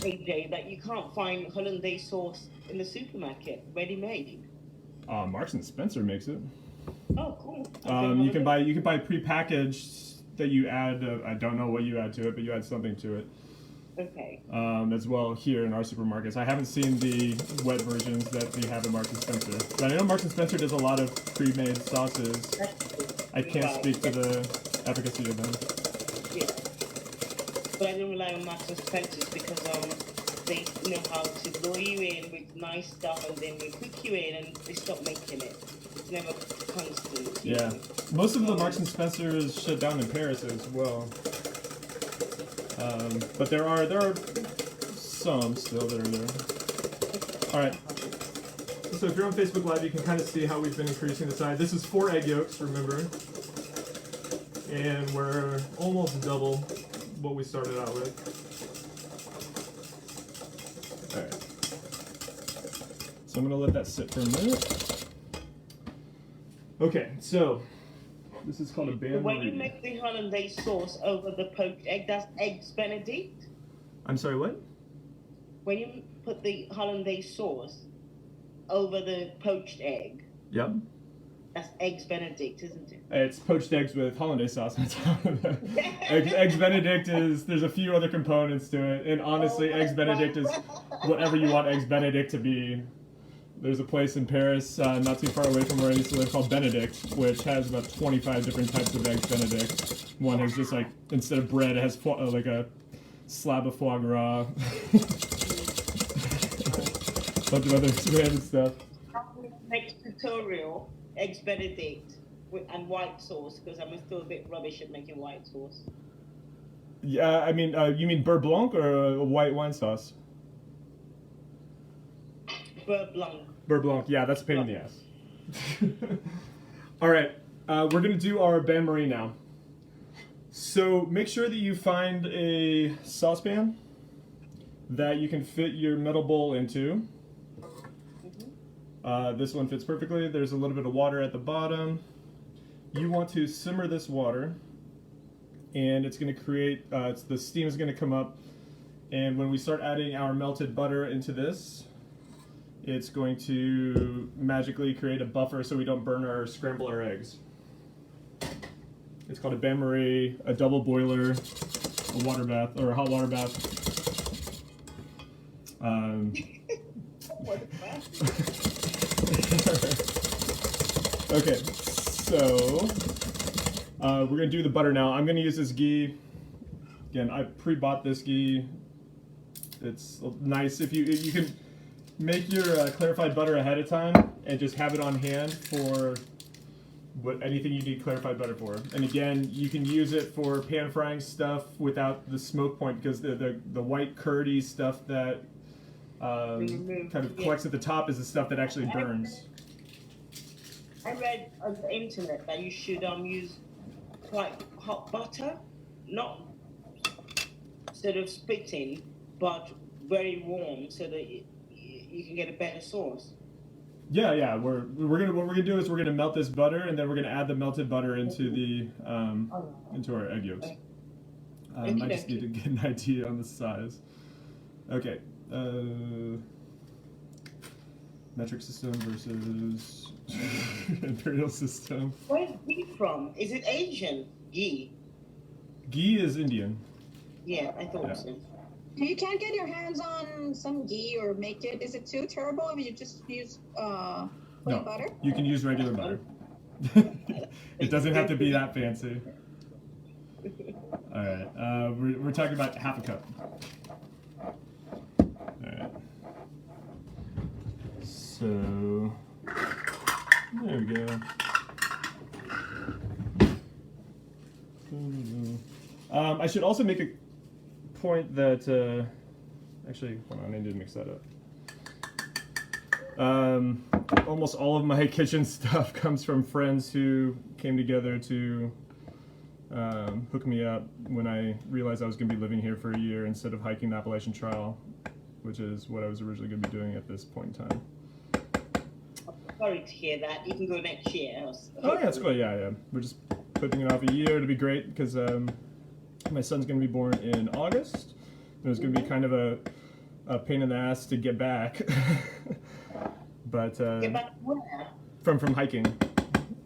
AJ, that you can't find Hollandaise sauce in the supermarket, ready-made. Marks and Spencer makes it. Oh, cool. You can buy prepackaged that you add. I don't know what you add to it, but you add something to it. Okay. As well here in our supermarkets. I haven't seen the wet versions that they have at Marks and Spencer. But I know Marks and Spencer does a lot of pre-made sauces. I can't speak to the efficacy of them. Yeah. But I don't rely on Marks and Spencer's because they know how to lure you in with nice stuff and then they cook you in and they stop making it. It's never constant. Yeah. Most of the Marks and Spencer's shut down in Paris as well. But there are some still that are there. All right. So if you're on Facebook Live, you can kind of see how we've been increasing the size. This is 4 egg yolks, remember, and we're almost double what we started out with. All right. So I'm gonna let that sit for a minute. Okay, so this is called a bain When you marie. make the Hollandaise sauce over the poached egg, that's Eggs Benedict. I'm sorry, what? When you put the Hollandaise sauce over the poached egg, Yep. that's Eggs Benedict, isn't it? It's poached eggs with hollandaise sauce on top of it. Eggs Benedict is, there's a few other components to it, and honestly, Eggs Benedict is whatever you want Eggs Benedict to be. There's a place in Paris, not too far away from where I used to live, called Benedict, which has about 25 different types of Eggs Benedict. One has just like, instead of bread, it has like a slab of foie gras. Bunch of other random stuff. Next tutorial, Eggs Benedict and white sauce, because I'm still a bit rubbish at making white sauce. Yeah, I mean, you mean beurre blanc or a white wine sauce? Beurre blanc. Beurre blanc, yeah, that's a pain in the ass. All right, we're gonna do our bain marie now. So make sure that you find a saucepan that you can fit your metal bowl into. This one fits perfectly. There's a little bit of water at the bottom. You want to simmer this water, and it's going to create, the steam is going to come up, and when we start adding our melted butter into this, it's going to magically create a buffer so we don't burn or scramble our eggs. It's called a bain marie, a double boiler, a water bath, or a hot water bath. Okay, so we're gonna do the butter now. I'm gonna use this ghee. Again, I pre-bought this ghee. It's nice if you can make your clarified butter ahead of time and just have it on hand for anything you need clarified butter for. And again, you can use it for pan frying stuff without the smoke point, because the white curdy stuff that kind of collects at the top is the stuff that actually burns. I read on the internet that you should use quite hot butter, not sort of spitting, but very warm, so that you can get a better sauce. Yeah. What we're gonna do is we're gonna melt this butter, and then we're gonna add the melted butter into the into our egg yolks. I just need to get an idea on the size. Okay. Metric system versus imperial system. Where's ghee from? Is it Asian ghee? Ghee is Indian. Yeah, I thought so. You can't get your hands on some ghee or make it. Is it too terrible if you just use plain butter? You can use regular butter. It doesn't have to be that fancy. All right, we're talking about half a cup. All right. So there we go. I should also make a point that actually, hold on, I need to mix that up. Almost all of my kitchen stuff comes from friends who came together to hook me up when I realized I was going to be living here for a year instead of hiking the Appalachian Trail, which is what I was originally going to be doing at this point in time. Sorry to hear that. You can go next year. Oh yeah, it's cool. Yeah. We're just putting it off a year to be great because my son's going to be born in August. And it was going to be kind of a pain in the ass to get back. But get back where? From hiking.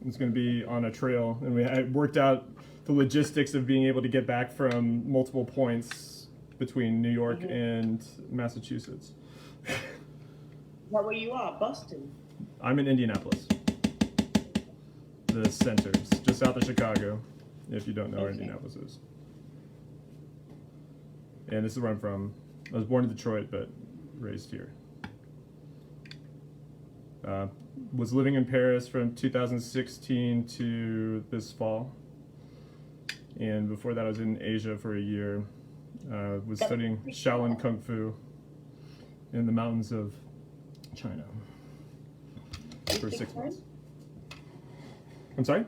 It's going to be on a trail, and I worked out the logistics of being able to get back from multiple points between New York and Massachusetts. Is that where you are? Boston? I'm in Indianapolis. The center, just south of Chicago, if you don't know where Indianapolis is. And this is where I'm from. I was born in Detroit, but raised here. Was living in Paris from 2016 to this fall. And before that, I was in Asia for a year. Was studying Shaolin Kung Fu in the mountains of China. for 6 months. I'm sorry?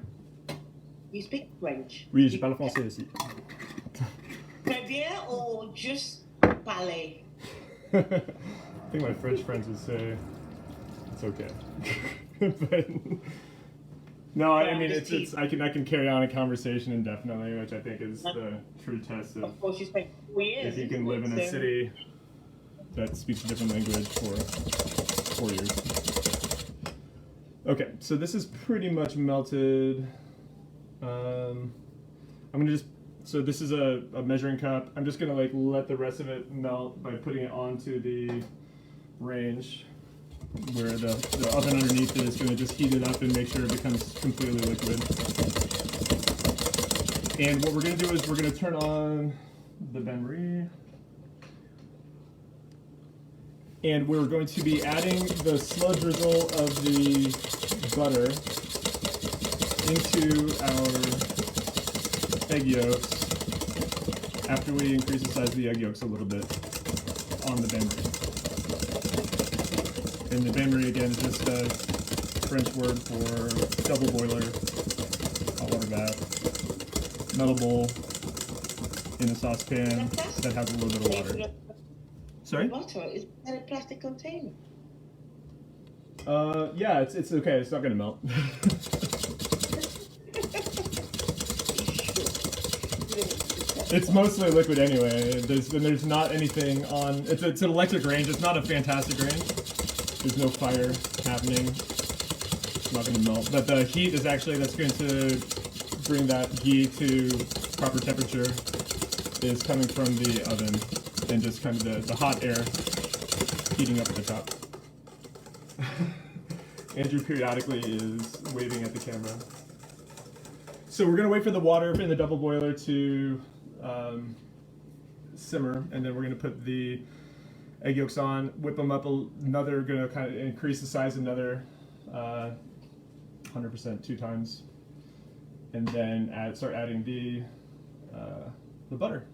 You speak French? Oui, je parle français aussi. Très bien or just parler? I think my French friends would say it's okay. But no, I mean it's I can carry on a conversation indefinitely, which I think is the true test of Of course, you spent 4 years. if you can live in a city that speaks a different language for 4 years. Okay, so this is pretty much melted. I'm gonna just, so this is a measuring cup. I'm just gonna like let the rest of it melt by putting it onto the range where the oven underneath it is gonna just heat it up and make sure it becomes completely liquid. And what we're gonna do is we're gonna turn on the bain-marie. And we're going to be adding the slow drizzle of the butter into our egg yolks after we increase the size of the egg yolks a little bit on the bain-marie. And the bain-marie again is just a French word for double boiler, hot water bath, metal bowl in a saucepan that has a little bit of water. Sorry? Butter is in a plastic container. Yeah, it's okay. It's not gonna melt. It's mostly liquid anyway. There's not anything on. It's an electric range. It's not a fantastic range. There's no fire happening. It's not gonna melt. But the heat is actually that's going to bring that ghee to proper temperature is coming from the oven and just kind of the hot air heating up at the top. Andrew periodically is waving at the camera. So we're gonna wait for the water in the double boiler to simmer, and then we're gonna put the egg yolks on, whip them up another, gonna kind of increase the size another 100% 2 times, and then start adding the butter.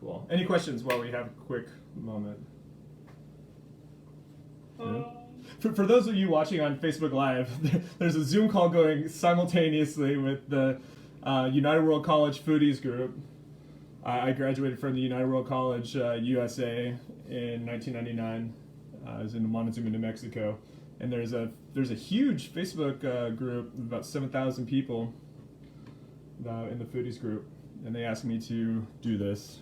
Cool. Any questions while we have a quick moment? Yeah. For those of you watching on Facebook Live, there's a Zoom call going simultaneously with the United World College Foodies group. I graduated from the United World College USA in 1999. I was in Montezuma, New Mexico, and there's a huge Facebook group of about 7,000 people in the Foodies group, and they asked me to do this.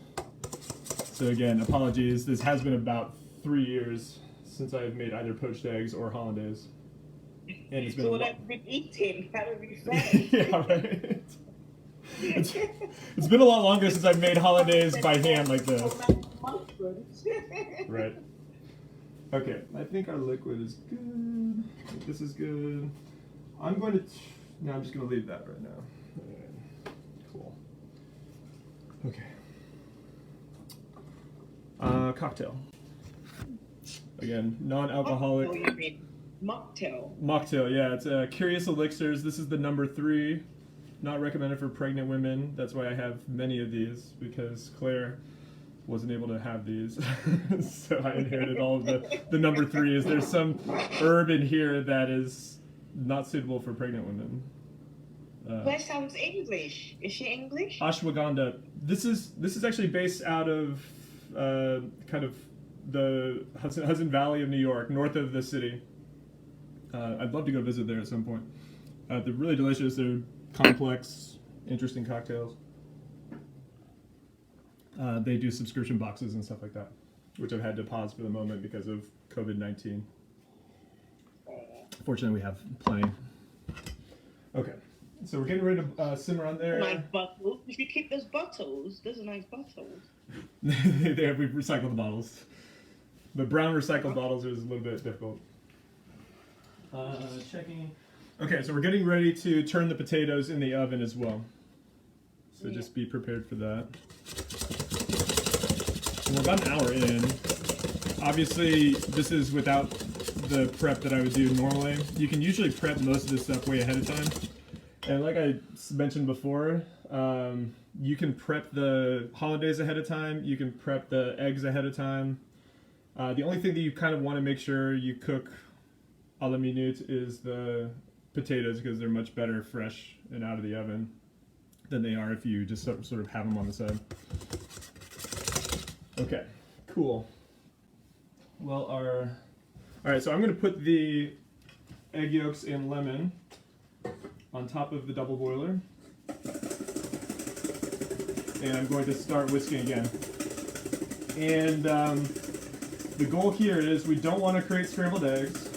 So again, apologies. This has been about 3 years since I've made either poached eggs or hollandaise. And it's been So what I've been eating, how do we say? Yeah, right. It's been a lot longer since I've made hollandaise by hand like this. Right. Okay, I think our liquid is good. I think this is good. I'm going to, no, I'm just going to leave that right now. Right. Cool. Okay. Cocktail. Again, non-alcoholic. Oh, you mean mocktail? Mocktail, yeah. It's Curious Elixirs. This is the number 3. Not recommended for pregnant women. That's why I have many of these, because Claire wasn't able to have these. So I inherited all of the number 3s. There's some herb in here that is not suitable for pregnant women. That sounds English. Is she English? Ashwagandha. This is actually based out of kind of the Hudson Valley of New York, north of the city. I'd love to go visit there at some point. They're really delicious. They're complex, interesting cocktails. They do subscription boxes and stuff like that, which I've had to pause for the moment because of COVID-19. Fortunately, we have plenty. Okay, so we're getting ready to simmer on there. Nice bottles. If you keep those bottles, those are nice bottles. We've recycled the bottles. But brown recycled bottles is a little bit difficult. Checking. Okay, so we're getting ready to turn the potatoes in the oven as well. So just be prepared for that. And we're about an hour in. Obviously, this is without the prep that I would do normally. You can usually prep most of this stuff way ahead of time. And like I mentioned before, you can prep the hollandaise ahead of time. You can prep the eggs ahead of time. The only thing that you kind of want to make sure you cook a la minute is the potatoes because they're much better fresh and out of the oven than they are if you just sort of have them on the side. Okay, cool. Well, all right, so I'm going to put the egg yolks and lemon on top of the double boiler. And I'm going to start whisking again. And the goal here is we don't want to create scrambled eggs,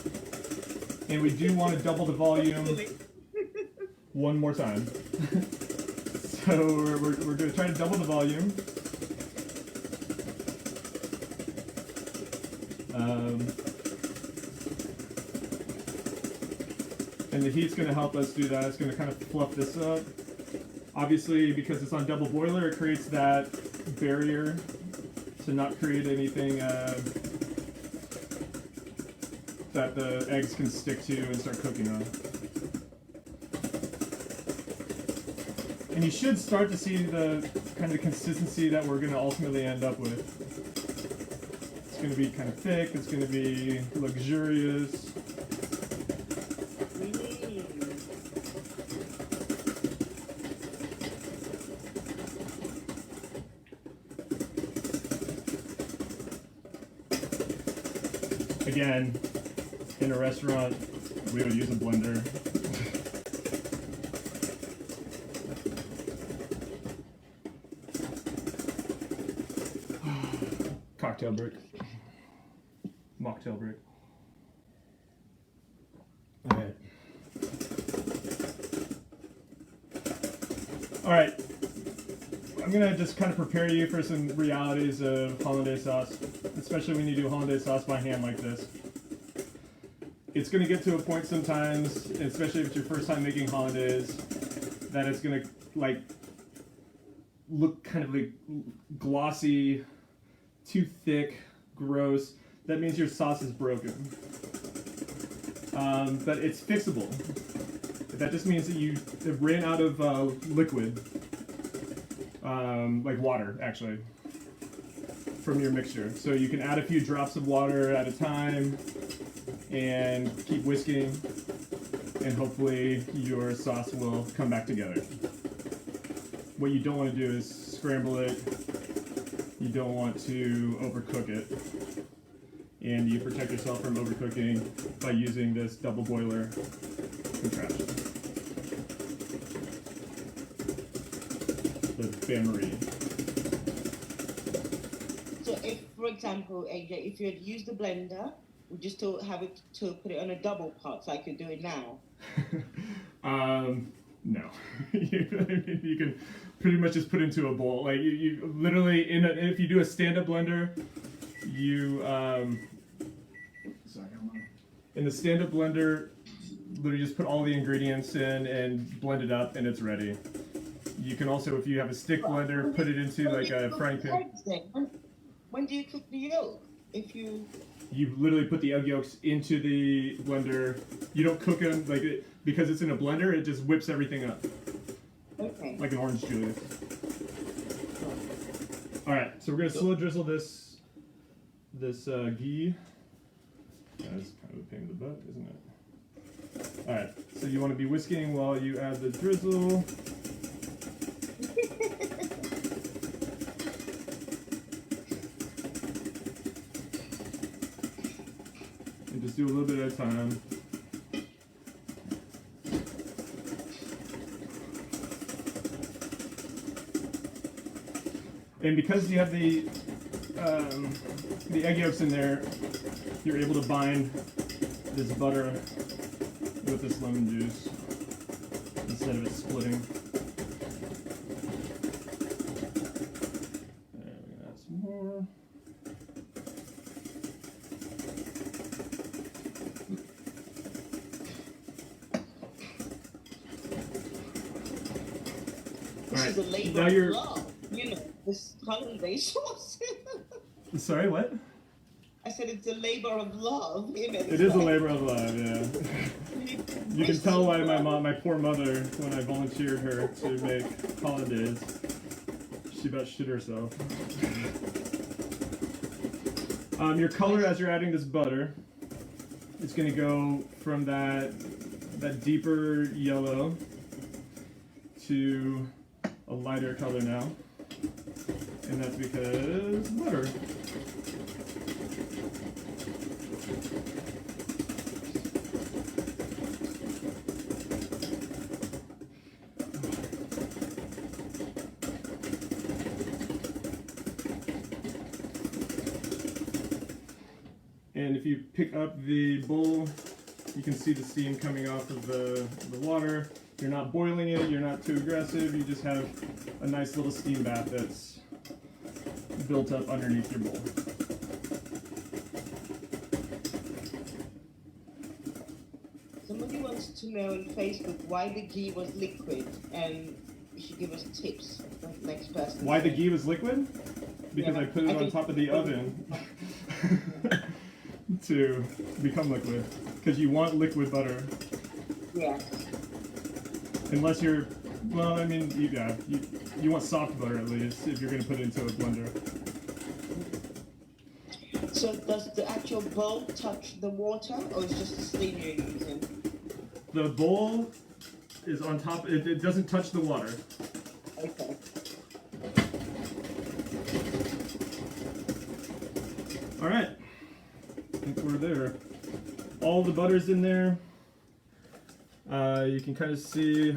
and we do want to double the volume one more time. So we're going to try to double the volume. And the heat's going to help us do that. It's going to kind of fluff this up. Obviously, because it's on double boiler, it creates that barrier to not create anything that the eggs can stick to and start cooking on. And you should start to see the kind of consistency that we're going to ultimately end up with. It's going to be kind of thick, it's going to be luxurious. Again, in a restaurant, we would use a blender. Cocktail brick. Mocktail brick. Alright. Alright. I'm gonna just kind of prepare you for some realities of Hollandaise sauce, especially when you do Hollandaise sauce by hand like this. It's gonna get to a point sometimes, especially if it's your first time making Hollandaise, that it's gonna like look kind of like glossy, too thick, gross. That means your sauce is broken. But it's fixable. That just means that you ran out of liquid, like water actually, from your mixture. So you can add a few drops of water at a time and keep whisking, and hopefully your sauce will come back together. What you don't want to do is scramble it. You don't want to overcook it. And you protect yourself from overcooking by using this double boiler contraption. The bain-marie. So if, for example, AJ, if you had used the blender, would you still have it to put it on a double pot like you're doing now? No. You can pretty much just put into a bowl. Like you literally if you do a stand-up blender, you in the stand-up blender, literally just put all the ingredients in and blend it up, and it's ready. You can also, if you have a stick blender, put it into like a frying pan. When do you cook the yolk? If you literally put the egg yolks into the blender. You don't cook them because it's in a blender. It just whips everything up. Okay. Like an orange julius. All right, so we're gonna slow drizzle this ghee. That's kind of a pain in the butt, isn't it? All right, so you want to be whisking while you add the drizzle. And just do a little bit at a time. And because you have the egg yolks in there, you're able to bind this butter with this lemon juice instead of it splitting. And we're gonna add some more. This is a labor of love, you know, this Hollandaise sauce. Sorry, what? I said it's a labor of love, you know. It is a labor of love, yeah. You can tell why my poor mother, when I volunteered her to make Hollandaise, she about shit herself. Your color as you're adding this butter it's going to go from that deeper yellow to a lighter color now, and that's because butter. And if you pick up the bowl, you can see the steam coming off of the water. You're not boiling it, you're not too aggressive, you just have a nice little steam bath that's built up underneath your bowl. Somebody wants to know on Facebook why the ghee was liquid, and you should give us tips for the next person. Why the ghee was liquid? Because Yeah, I put it I on think- top of the oven to become liquid. Because you want liquid butter. Yeah. Unless you're, well, I mean, you want soft butter at least if you're going to put it into a blender. So does the actual bowl touch the water, or is just the steam you're using? The bowl is on top, it doesn't touch the water. Okay. Alright, I think we're there. All the butter's in there. You can kind of see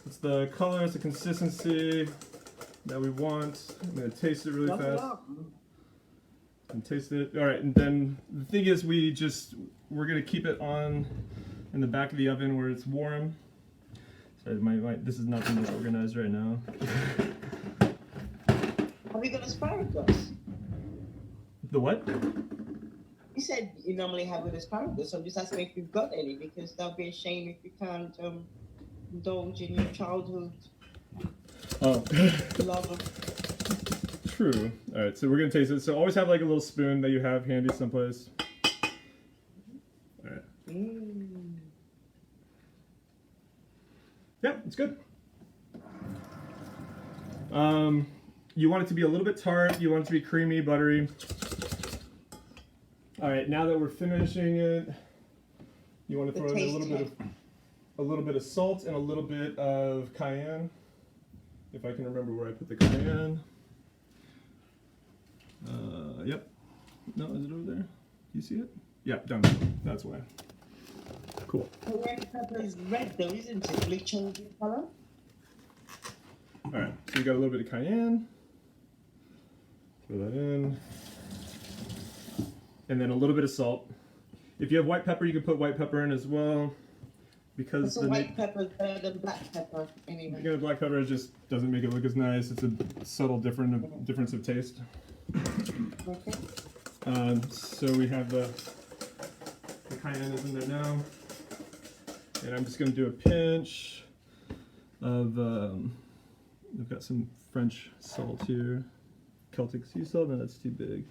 it's the color, it's the consistency that we want. I'm going to taste it really fast. And taste it. Alright, and then the thing is we're going to keep it on in the back of the oven where it's warm. Sorry, this is not being organized right now. Have you got asparagus? The what? You said you normally have with asparagus, so I'm just asking if you've got any, because that'll be a shame if you can't indulge in your childhood Oh. love of. True. Alright, so we're going to taste it. So always have like a little spoon that you have handy someplace. Alright. Yeah, it's good. You want it to be a little bit tart. You want it to be creamy, buttery. All right, now that we're finishing it, you want to throw in a little bit of salt and a little bit of cayenne. If I can remember where I put the cayenne. Yep. No, is it over there? Do you see it? Yeah, down there. That's why. Cool. Cayenne pepper is red though, isn't it? Will it change the color? All right, so you got a little bit of cayenne. Throw that in. And then a little bit of salt. If you have white pepper, you can put white pepper in as well. Because So white pepper is better than black pepper anyway. the black pepper just doesn't make it look as nice. It's a subtle difference of taste. Okay. So we have the cayenne is in there now. And I'm just going to do a pinch of, I've got some French salt here. Celtic sea salt, no, that's too big.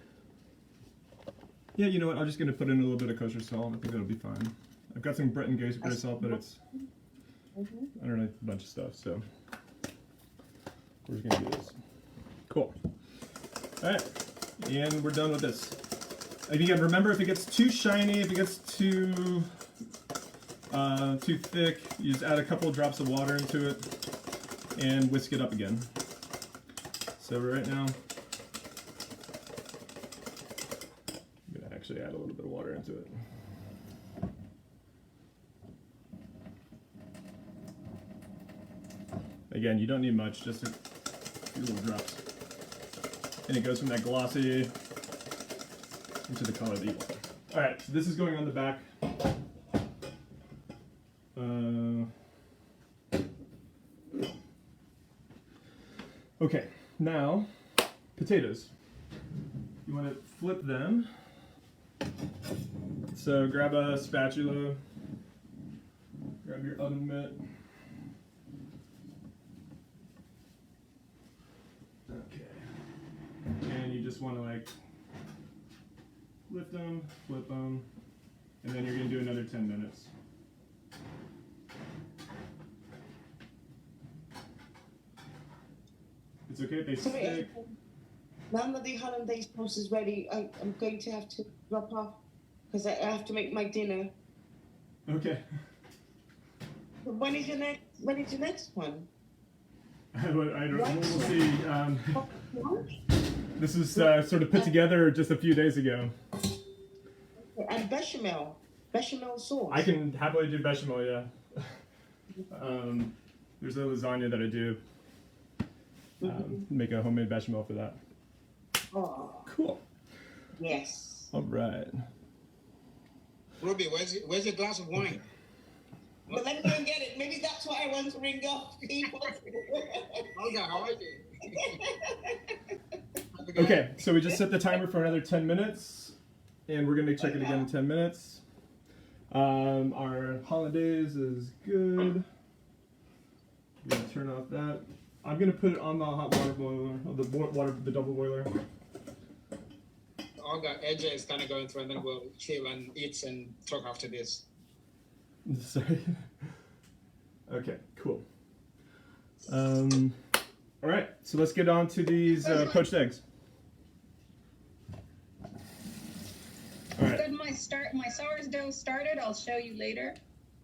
Yeah, you know what, I'm just going to put in a little bit of kosher salt. I think that'll be fine. I've got some Breton gray salt, but it's, I don't know, a bunch of stuff, so we're just going to do this. Cool. Alright, and we're done with this. Again, remember, if it gets too shiny, if it gets too thick, you just add a couple of drops of water into it and whisk it up again. So right now, I'm going to actually add a little bit of water into it. Again, you don't need much, just a few little drops. And it goes from that glossy into the color that you want. Alright, so this is going on the back. Okay, now, potatoes. You want to flip them. So grab a spatula, grab your oven mitt. Okay. And you just want to like lift them, flip them, and then you're going to do another 10 minutes. It's okay if they Sorry, stick. now that the Hollandaise sauce is ready, I'm going to have to drop off. because I have to make my dinner. Okay. When is your next? When is your next one? I don't know. We'll see. What? This is sort of put together just a few days ago. And bechamel sauce. I can happily do bechamel, yeah. There's a lasagna that I do. Make a homemade bechamel for that. Oh, Cool. yes. All right. Ruby, where's your glass of wine? But let me go and get it. Maybe that's what I want to ring up people. Olga, how are you? Okay, so we just set the timer for another 10 minutes, and we're gonna check it again in 10 minutes. Our Hollandaise is good. I'm gonna turn off that. I'm gonna put it on the hot water boiler, the double boiler. Olga, AJ is kind of going through, and then we'll chill and eat and talk after this. Sorry. Okay, cool. All right, so let's get on to these poached eggs. All right. Good, my sourdough started. I'll show you later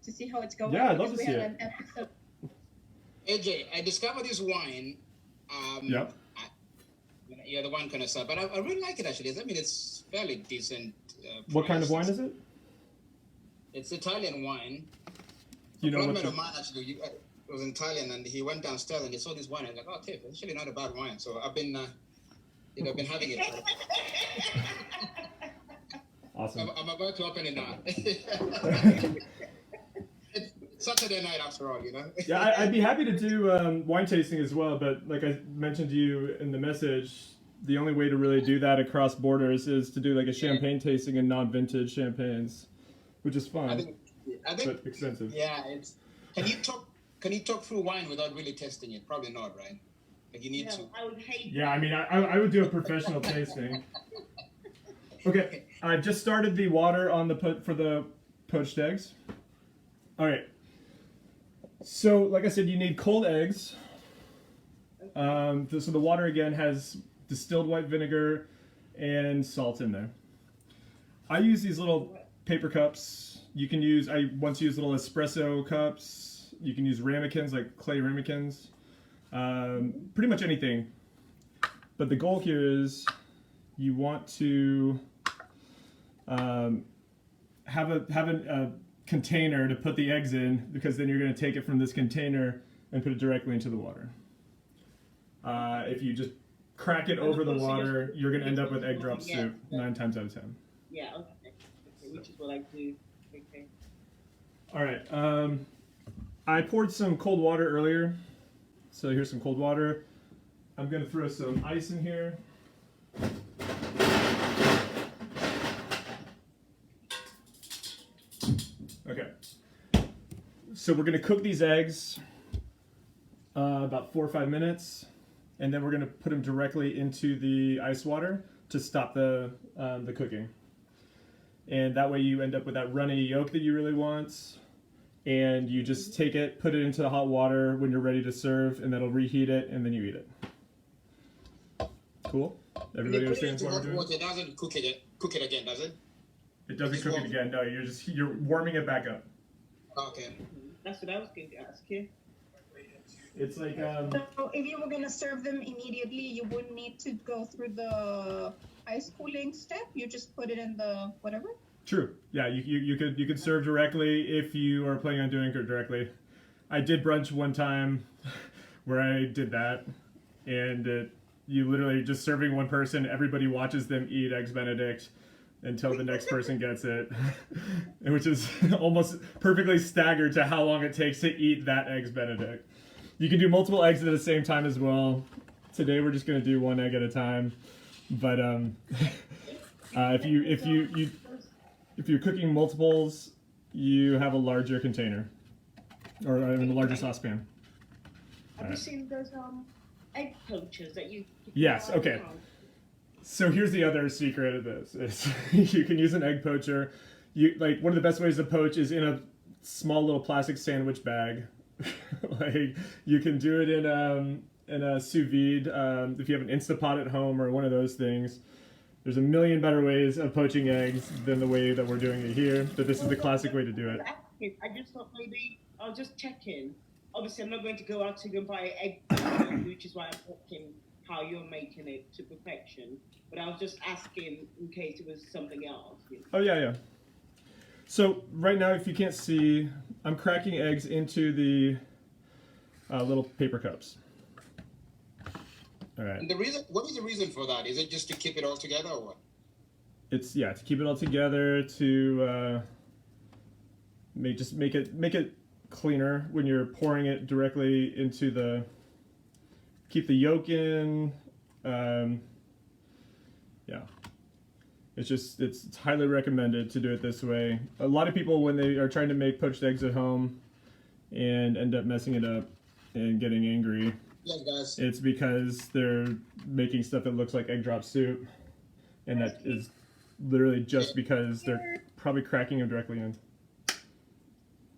to see how it's going. Yeah, I'd love because to we see had it. an episode. AJ, I discovered this wine. Yep. You're the wine connoisseur, but I really like it actually. I mean, it's fairly decent. What kind of priced. wine is it? It's Italian wine. Do you know A what? friend of mine actually was Italian, and he went downstairs and he saw this wine. And I was like, "Oh, okay, it's actually not a bad wine." So I've been, I've been having it. Awesome. I'm about to open it now. It's Saturday night after all, you know. Yeah, I'd be happy to do wine tasting as well, but like I mentioned to you in the message, the only way to really do that across borders is to do like a champagne tasting in non-vintage champagnes, which is fun, I think, but expensive. yeah. It's can you talk through wine without really tasting it? Probably not, right? Like you need to. No, I would hate Yeah, I mean, I would do a professional tasting. Okay, I just started the water on for the poached eggs. All right. So, like I said, you need cold eggs. So the water again has distilled white vinegar and salt in there. I use these little paper cups. You can use, I once used little espresso cups. You can use ramekins, like clay ramekins. Pretty much anything. But the goal here is you want to have a container to put the eggs in, because then you're going to take it from this container and put it directly into the water. If you just crack it over the water, you're going to end up with egg drop soup 9 times out of 10. Yeah, okay. Which is what I do. Okay. All right. I poured some cold water earlier, so here's some cold water. I'm going to throw some ice in here. Okay. So we're going to cook these eggs about 4 or 5 minutes, and then we're going to put them directly into the ice water to stop the cooking. And that way you end up with that runny yolk that you really want. And you just take it, put it into the hot water when you're ready to serve, and that'll reheat it, and then you eat it. Cool? Everybody understands what we're doing? It doesn't cook it again, does it? It doesn't cook it again. No, you're warming it back up. Okay. That's what I was going to ask you. It's like So if you were gonna serve them immediately, you wouldn't need to go through the ice cooling step. You just put it in the whatever. True. Yeah, you could serve directly if you are planning on doing it directly. I did brunch one time where I did that, and you literally just serving one person. Everybody watches them eat Eggs Benedict until the next person gets it, which is almost perfectly staggered to how long it takes to eat that Eggs Benedict. You can do multiple eggs at the same time as well. Today we're just going to do one egg at a time, but if you're cooking multiples, you have a larger container, or a larger saucepan. Have you seen those egg poachers that you Yes, buy okay. now? So here's the other secret of this: is you can use an egg poacher. Like one of the best ways to poach is in a small little plastic sandwich bag. Like you can do it in a sous vide if you have an Instapot at home or one of those things. There's a million better ways of poaching eggs than the way that we're doing it here, but this is the classic way to do it. I just thought maybe I'll just check in. Obviously, I'm not going to go out to go and buy egg, which is why I'm asking how you're making it to perfection. But I was just asking in case it was something else. You know? Oh, yeah. So right now, if you can't see, I'm cracking eggs into the little paper cups. All right. And what is the reason for that? Is it just to keep it all together or what? It's to keep it all together, to make it cleaner when you're pouring it directly into the. Keep the yolk in. Yeah. It's highly recommended to do it this way. A lot of people, when they are trying to make poached eggs at home and end up messing it up and getting angry, Yes, guys. it's because they're making stuff that looks like egg drop soup, and that is literally just because they're probably cracking them directly in.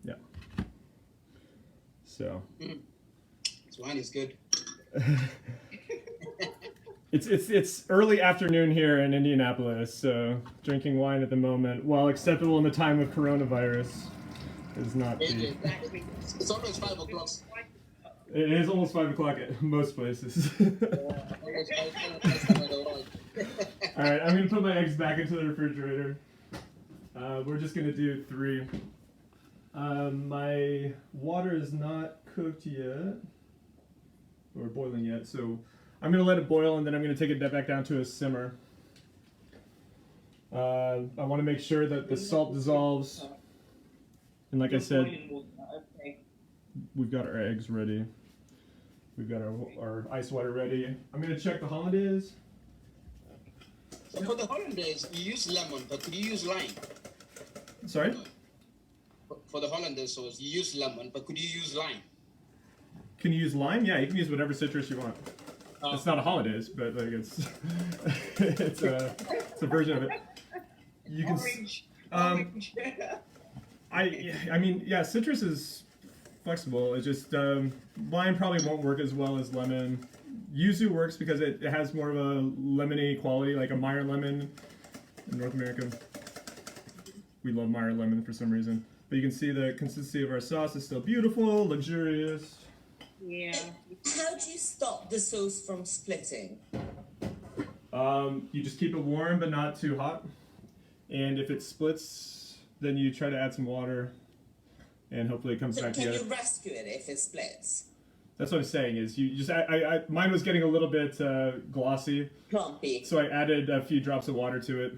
Yeah. So. This wine is good. It's early afternoon here in Indianapolis, so drinking wine at the moment, while acceptable in the time of coronavirus, is not the... It's almost 5 o'clock. It is almost 5 o'clock at most places. Alright, I'm going to put my eggs back into the refrigerator. We're just going to do 3. My water is not cooked yet, or boiling yet, so I'm going to let it boil, and then I'm going to take it back down to a simmer. I want to make sure that the salt dissolves. And like I said, we've got our eggs ready. We've got our ice water ready. I'm going to check the Hollandaise. So for the Hollandaise, you use lemon, but could you use lime? Sorry? For the Hollandaise sauce, you use lemon, but could you use lime? Can you use lime? Yeah, you can use whatever citrus you want. It's not a Hollandaise, but like it's a version of it. You can. Orange. I mean, yeah, citrus is flexible. It's just lime probably won't work as well as lemon. Yuzu works because it has more of a lemony quality, like a Meyer lemon in North America. We love Meyer lemon for some reason. But you can see the consistency of our sauce is still beautiful, luxurious. Yeah. How do you stop the sauce from splitting? You just keep it warm but not too hot. And if it splits, then you try to add some water, and hopefully it comes So back can together. you rescue it if it splits? That's what I'm saying. Is you just mine was getting a little bit glossy, Clumpy. so I added a few drops of water to it,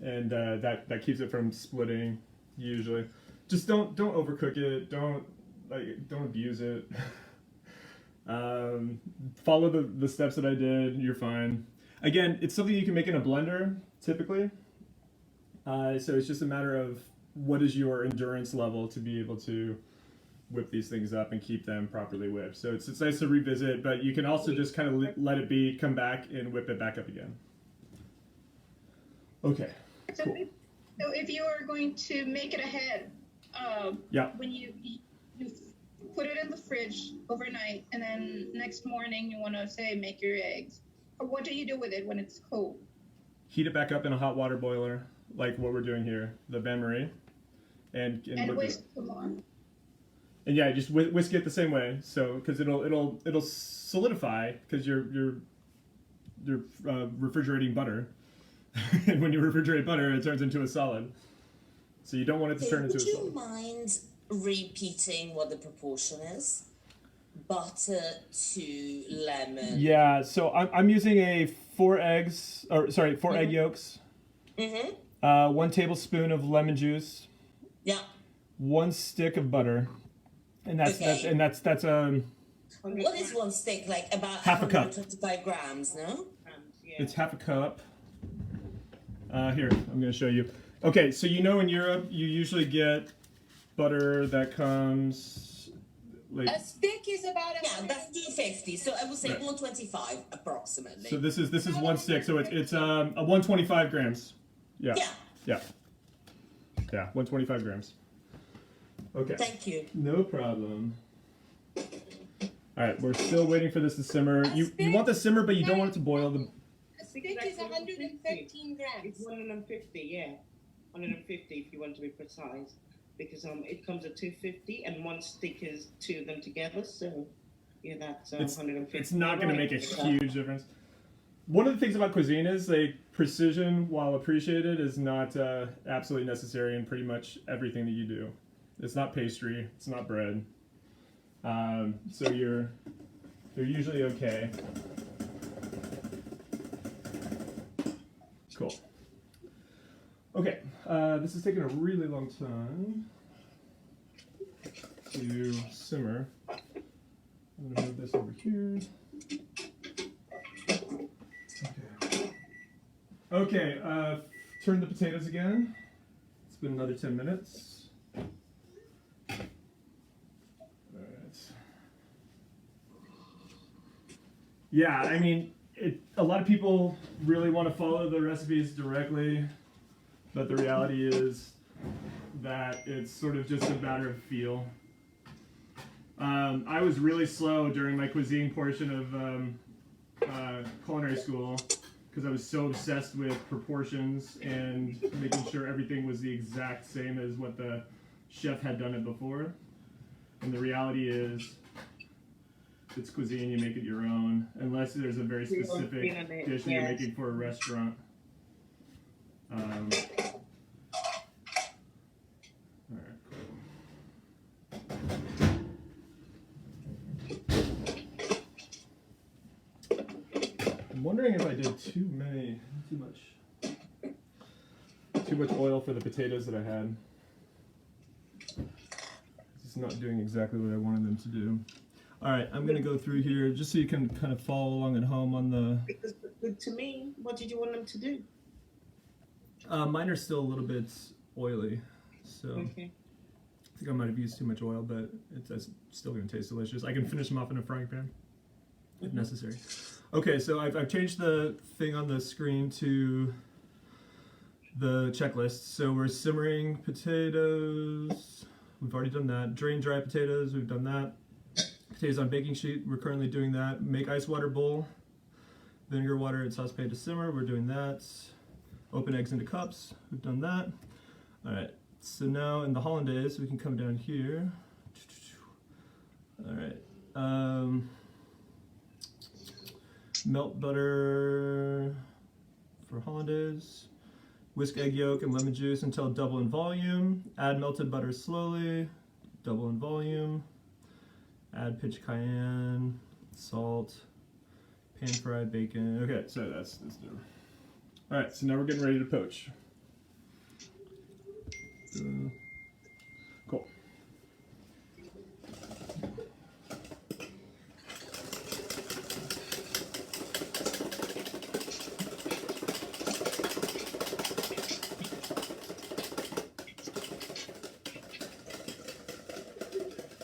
and that keeps it from splitting. Usually, just don't overcook it. Don't abuse it. Follow the steps that I did. You're fine. Again, it's something you can make in a blender typically. So it's just a matter of what is your endurance level to be able to whip these things up and keep them properly whipped. So it's nice to revisit, but you can also just kind of let it be, come back, and whip it back up again. Okay. So, Cool. so if you are going to make it ahead, Yeah. when you put it in the fridge overnight, and then next morning you want to say make your eggs, what do you do with it when it's cold? Heat it back up in a hot water boiler, like what we're doing here, the bain marie, and And whip whisk it. some more. And yeah, just whisk it the same way. So because it'll solidify because you're refrigerating butter, and when you refrigerate butter, it turns into a solid. So you don't want it to turn into a Would you solid. mind repeating what the proportion is? Butter to lemon. Yeah. So I'm using 4 egg yolks, 1 tablespoon of lemon juice, Yeah. 1 stick of butter, and that's Okay. that's What is 1 stick? Like about Half a cup. 125 grams, no? it's half a cup. Here, I'm going to show you. Okay, so you know in Europe you usually get butter that comes like. A stick is about Yeah, that's 250. So I would say Right. 125 approximately. So this is 1 stick. So it's a 125 grams. Yeah. Yeah. Yeah, 125 grams. Okay. Thank you. No problem. All right, we're still waiting for this to simmer. You want the simmer, but you don't want it to boil. A stick is 125 113 grams. It's 150, yeah. 150 if you want to be precise. Because it comes at 250 and one stick is two of them together, so yeah, that's 150. It's not going to make a huge difference. One of the things about cuisine is precision, while appreciated, is not absolutely necessary in pretty much everything that you do. It's not pastry. It's not bread. So they're usually okay. Cool. Okay, this is taking a really long time to simmer. I'm gonna move this over here. Okay, turn the potatoes again. It's been another 10 minutes. Alright. Yeah, I mean, a lot of people really want to follow the recipes directly, but the reality is that it's sort of just a matter of feel. I was really slow during my cuisine portion of culinary school, because I was so obsessed with proportions and making sure everything was the exact same as what the chef had done it before. And the reality is, it's cuisine, you make it your own, unless there's a very specific dish you're making for a restaurant. Alright, cool. I'm wondering if I did too much oil for the potatoes that I had. It's not doing exactly what I wanted them to do. All right, I'm gonna go through here just so you can kind of follow along at home on the. Because good to me. What did you want them to do? Mine are still a little bit oily, so Okay. I think I might have used too much oil, but it's still gonna taste delicious. I can finish them off in a frying pan if necessary. Okay, so I've changed the thing on the screen to the checklist. So we're simmering potatoes. We've already done that. Drain dry potatoes. We've done that. Potatoes on baking sheet. We're currently doing that. Make ice water bowl. Vinegar, water, and saucepan to simmer. We're doing that. Open eggs into cups. We've done that. All right. So now in the Hollandaise, we can come down here. All right. Melt butter for Hollandaise. Whisk egg yolk and lemon juice until double in volume. Add melted butter slowly. Double in volume. Add pitch cayenne, salt, pan fried bacon. Okay, so that's done. All right, so now we're getting ready to poach. Cool.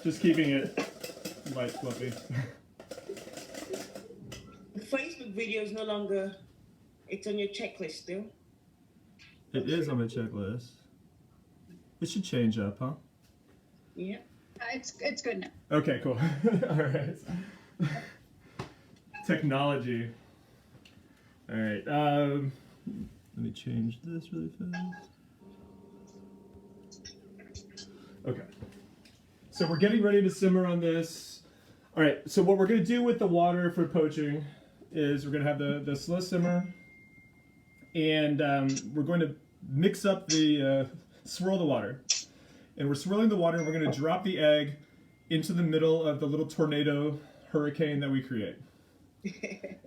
Just keeping it light, fluffy. The Facebook video is no longer. It's on your checklist still. It is on my checklist. It should change up, huh? Yeah. It's good now. Okay, cool. All right. Technology. All right. Let me change this really fast. Okay. So we're getting ready to simmer on this. All right. So what we're going to do with the water for poaching is we're going to have the slow simmer, and we're going to mix up swirl the water. And we're swirling the water, and we're going to drop the egg into the middle of the little tornado hurricane that we create.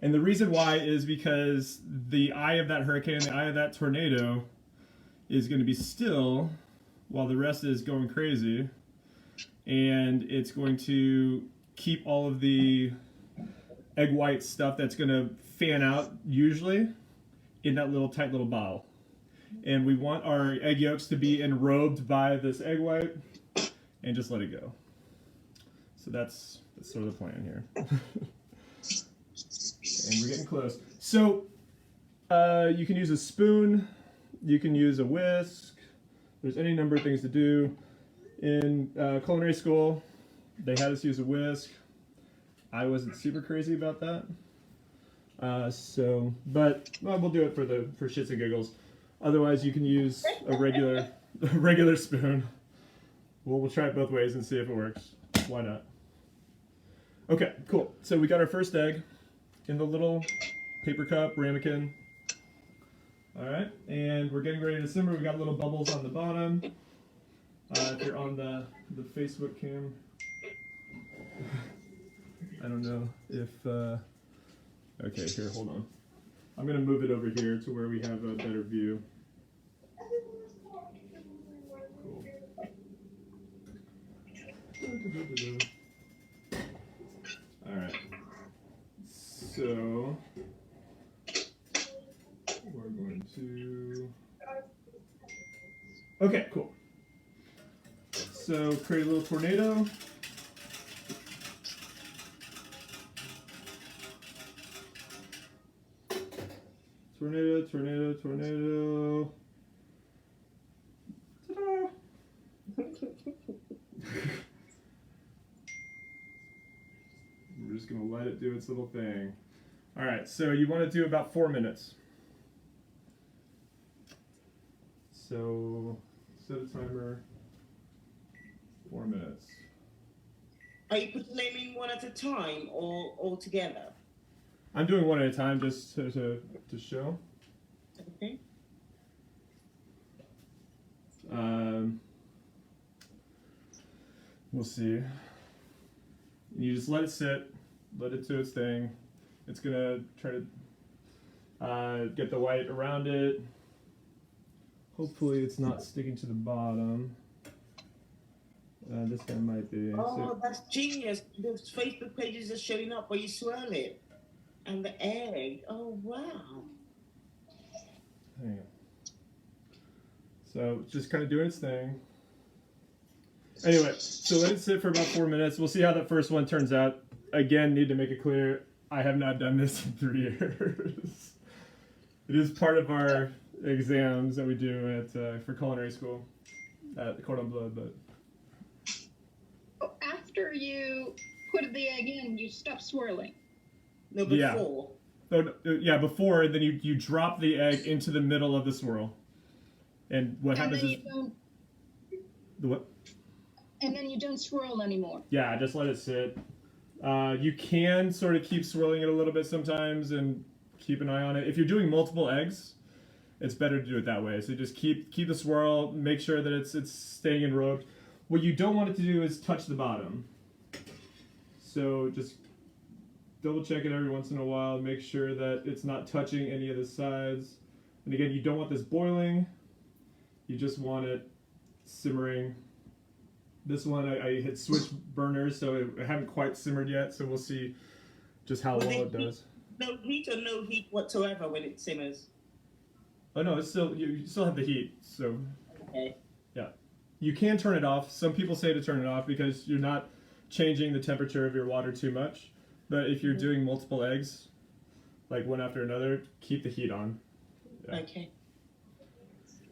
And the reason why is because the eye of that hurricane, the eye of that tornado, is going to be still while the rest is going crazy. And it's going to keep all of the egg white stuff that's going to fan out, usually, in that little tight little bottle. And we want our egg yolks to be enrobed by this egg white, and just let it go. So that's sort of the plan here. And we're getting close. So you can use a spoon, you can use a whisk. There's any number of things to do. In culinary school, they had us use a whisk. I wasn't super crazy about that. But we'll do it for shits and giggles. Otherwise, you can use a regular spoon. We'll try it both ways and see if it works. Why not? Okay, cool. So we got our first egg in the little paper cup, ramekin. All right, and we're getting ready to simmer. We got little bubbles on the bottom. If you're on the Facebook cam, I don't know if. Okay, here, hold on. I'm gonna move it over here to where we have a better view. Cool. All right. So we're going to. Okay, cool. So create a little tornado. Tornado, tornado, tornado. Ta-da! We're just gonna let it do its little thing. All right, so you want to do about 4 minutes. So set a timer. 4 minutes. Are you putting them in one at a time or all together? I'm doing one at a time just to show. Okay. We'll see. You just let it sit, let it do its thing. It's gonna try to get the white around it. Hopefully it's not sticking to the bottom. This guy might be. Oh, that's genius. Those Facebook pages are showing up where you swirl it. And the egg. Oh, wow. Hang on. So just kind of doing its thing. Anyway, so let it sit for about 4 minutes. We'll see how that first one turns out. Again, need to make it clear, I have not done this in 3 years. It is part of our exams that we do at for culinary school at the Cordon Bleu, but After you put the egg in, you stop swirling. No, before. yeah, before, then you drop the egg into the middle of the swirl. And what happens is the what? And then you don't swirl anymore. Yeah, just let it sit. You can sort of keep swirling it a little bit sometimes and keep an eye on it. If you're doing multiple eggs, it's better to do it that way. So just keep the swirl, make sure that it's staying enrobed. What you don't want it to do is touch the bottom. So just double check it every once in a while, make sure that it's not touching any of the sides. And again, you don't want this boiling. You just want it simmering. This one, I had switched burners, so it hadn't quite simmered yet, so we'll see just how well it does. No heat or no heat whatsoever when it simmers? Oh no, it's still you still have the heat, so Okay. yeah. You can turn it off. Some people say to turn it off because you're not changing the temperature of your water too much. But if you're doing multiple eggs, like one after another, keep the heat on. Yeah. Okay.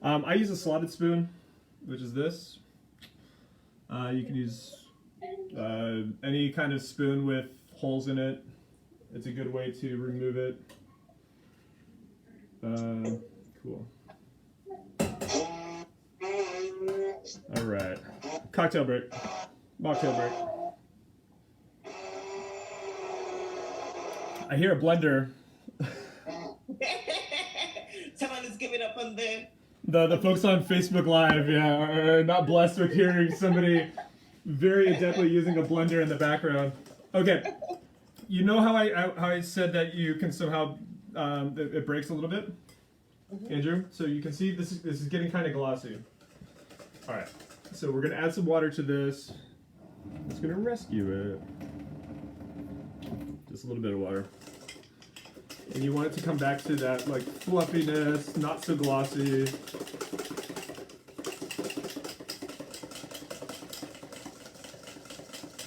I use a slotted spoon, which is this. You can use any kind of spoon with holes in it. It's a good way to remove it. Cool. All right. Cocktail break. Mocktail break. I hear a blender. Someone is giving up on the folks on Facebook Live, yeah, are not blessed with hearing somebody very adeptly using a blender in the background. Okay, you know how I said that you can somehow it breaks a little bit, Andrew. So you can see this is getting kind of glossy. All right, so we're gonna add some water to this. It's gonna rescue it. Just a little bit of water. And you want it to come back to that like fluffiness, not so glossy.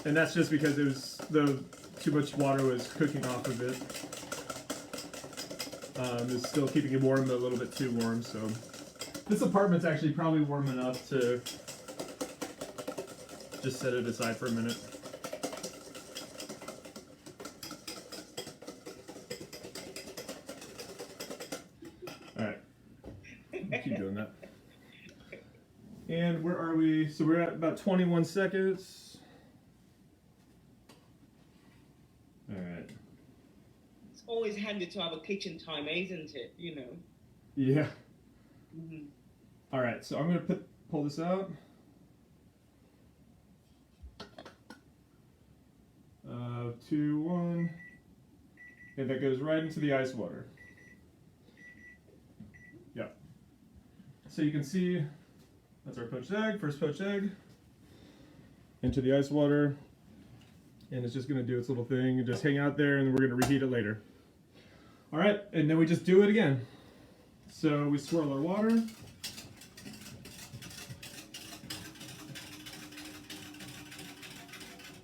And that's just because it was too much water was cooking off of it. It's still keeping it warm, but a little bit too warm. So this apartment's actually probably warm enough to just set it aside for a minute. And where are we? So we're at about 21 seconds. All right. It's always handy to have a kitchen timer, isn't it? You know. Yeah. Mm-hmm. All right. So I'm gonna pull this out. 2, 1, and that goes right into the ice water. Yeah. So you can see that's our poached egg, first poached egg, into the ice water, and it's just gonna do its little thing and just hang out there, and we're gonna reheat it later. All right, and then we just do it again. So we swirl our water.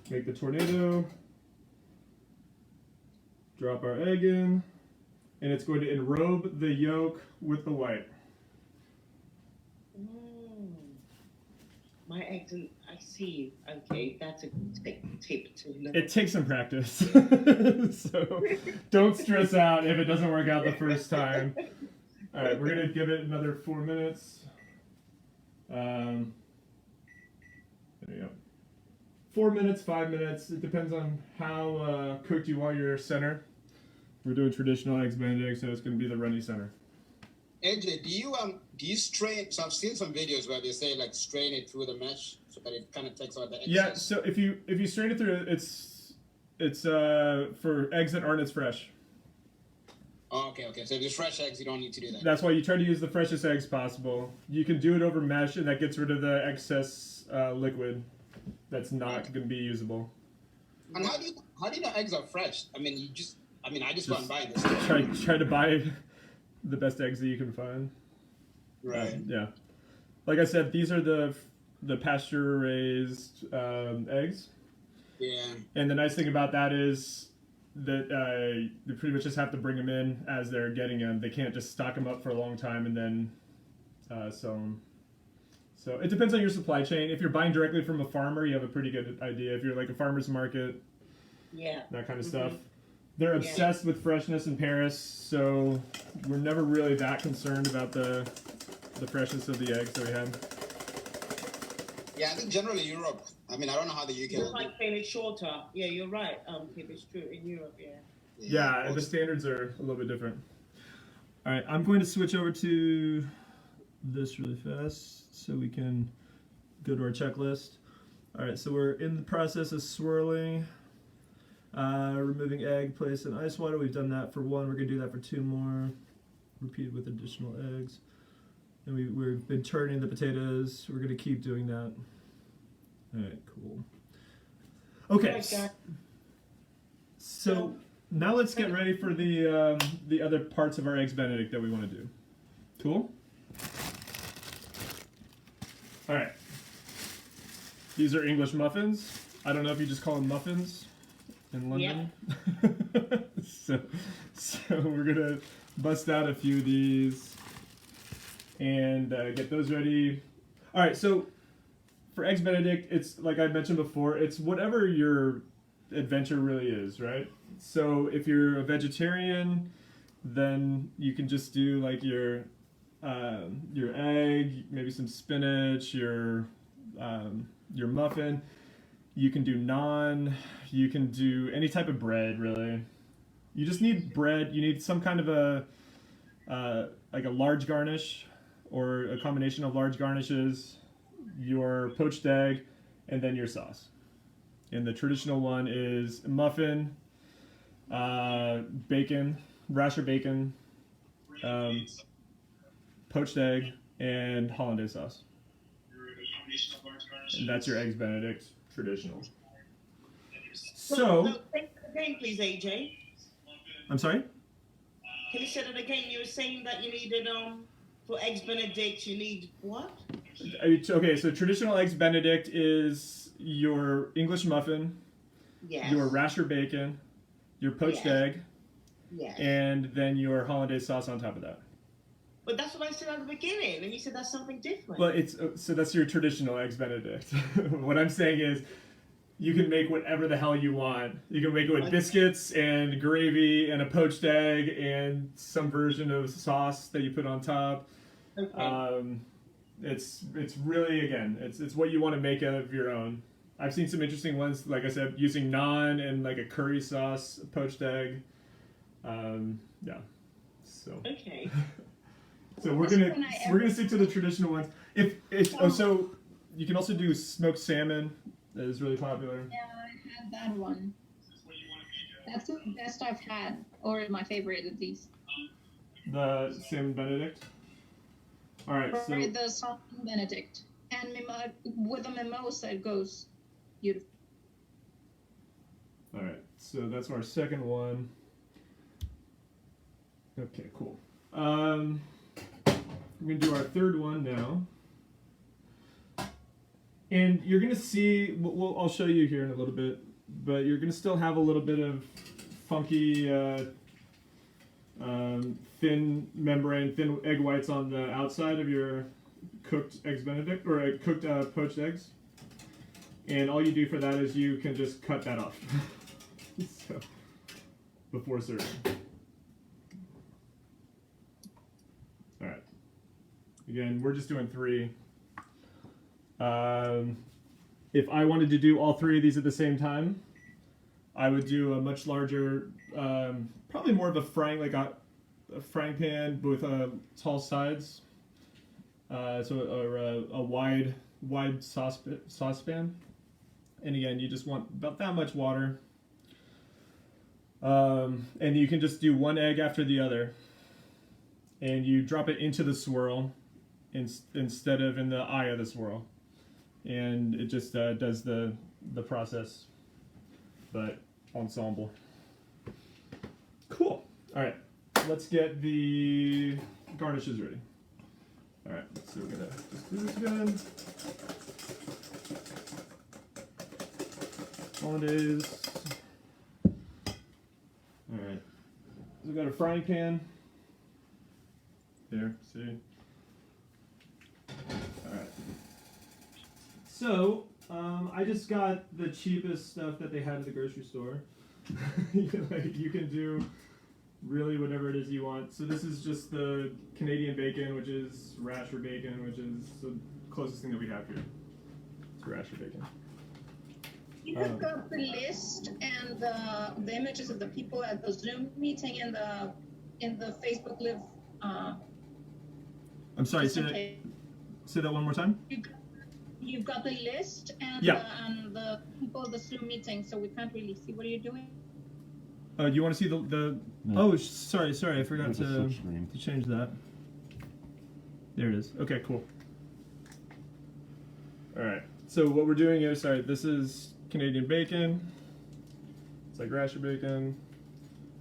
Make the tornado. Drop our egg in, and it's going to enrobe the yolk with the white. My eggs, I see. Okay, that's a tip to know. It takes some practice, so don't stress out if it doesn't work out the first time. All right, we're gonna give it another 4 minutes. There you go. 4 minutes, 5 minutes. It depends on how cooked you want your center. We're doing traditional Eggs Benedict, so it's going to be the runny center. AJ, do you strain? So I've seen some videos where they say like strain it through the mesh so that it kind of takes out the excess. Yeah. So if you strain it through, it's for eggs that aren't as fresh. Oh, okay. So if it's fresh eggs, you don't need to do that. That's why you try to use the freshest eggs possible. You can do it over mesh, and that gets rid of the excess liquid that's not going to be usable. And how do you know eggs are fresh? I just go and buy this. Try to buy the best eggs that you can find. Right. Yeah. Like I said, these are the pasture raised eggs. Yeah. And the nice thing about that is that you pretty much just have to bring them in as they're getting them. They can't just stock them up for a long time and then sell them. So it depends on your supply chain. If you're buying directly from a farmer, you have a pretty good idea. If you're like a farmer's market, that kind of stuff. They're obsessed with freshness in Paris, so we're never really that concerned about the freshness of the eggs that we have. Yeah, I think generally Europe. I don't know how the UK. It's like saying it's shorter. Yeah, you're right. It's true in Europe. Yeah, the standards are a little bit different. All right, I'm going to switch over to this really fast so we can go to our checklist. All right, so we're in the process of swirling. Removing egg, place in ice water. We've done that for 1. We're going to do that for 2 more. Repeat with additional eggs. And we've been turning the potatoes. We're going to keep doing that. All right, cool. Okay. So now let's get ready for the other parts of our Eggs Benedict that we want to do. Cool? All right. These are English muffins. I don't know if you just call them muffins in London. Yep. so we're gonna bust out a few of these and get those ready. All right, so for Eggs Benedict, it's like I mentioned before, it's whatever your adventure really is, right? So if you're a vegetarian, then you can just do like your egg, maybe some spinach, your muffin. You can do naan. You can do any type of bread, really. You just need bread. You need some kind of like a large garnish or a combination of large garnishes, your poached egg, and then your sauce. And the traditional one is muffin, bacon, rasher bacon, poached egg, and Hollandaise sauce. And that's your Eggs Benedict traditional. So say that again, please, AJ. I'm sorry? Can you say that again? You were saying that you needed for Eggs Benedict, you need what? Okay, so traditional Eggs Benedict is your English muffin, your rasher bacon, your poached egg, and then your Hollandaise sauce on top of that. But that's what I said at the beginning, and you said that's something different. Well, so that's your traditional Eggs Benedict. What I'm saying is, you can make whatever the hell you want. You can make it with biscuits and gravy and a poached egg and some version of sauce that you put on top. Okay. it's really, again, it's what you want to make of your own. I've seen some interesting ones, like I said, using naan and like a curry sauce poached egg. Yeah. So. Okay. So we're gonna stick to the traditional ones. So you can also do smoked salmon. That is really popular. Yeah, I had that one. That's the best I've had, or my favorite at least. The salmon Benedict. All right. Or So the salmon Benedict, and with a mimosa, it goes beautiful. all right. So that's our second one. Okay. Cool. We're gonna do our third one now. And you're gonna see. I'll show you here in a little bit, but you're gonna still have a little bit of funky, thin membrane, thin egg whites on the outside of your cooked eggs Benedict or cooked poached eggs. And all you do for that is you can just cut that off so, before serving. All right. Again, we're just doing 3. If I wanted to do all 3 of these at the same time, I would do a much larger, probably more of a frying, like a frying pan with tall sides. So a wide saucepan. And again, you just want about that much water. And you can just do one egg after the other. And you drop it into the swirl instead of in the eye of the swirl. And it just does the process, but ensemble. Cool. All right, let's get the garnishes ready. All right, so we're gonna just do this again. Hollandaise. All right, so we've got a frying pan. There, see. All right. So, I just got the cheapest stuff that they had at the grocery store. You can do really whatever it is you want. So this is just the Canadian bacon, which is rasher bacon, which is the closest thing that we have here. It's rasher bacon. You have got the list and the images of the people at the Zoom meeting in the Facebook Live. I'm sorry, say that one more time? You've got the list and, yeah. And the people at the Zoom meeting, so we can't really see what you're doing. You want to see the No. Oh, sorry, I forgot to change that. There it is. Okay, cool. All right. So what we're doing is, this is Canadian bacon. It's like rasher bacon.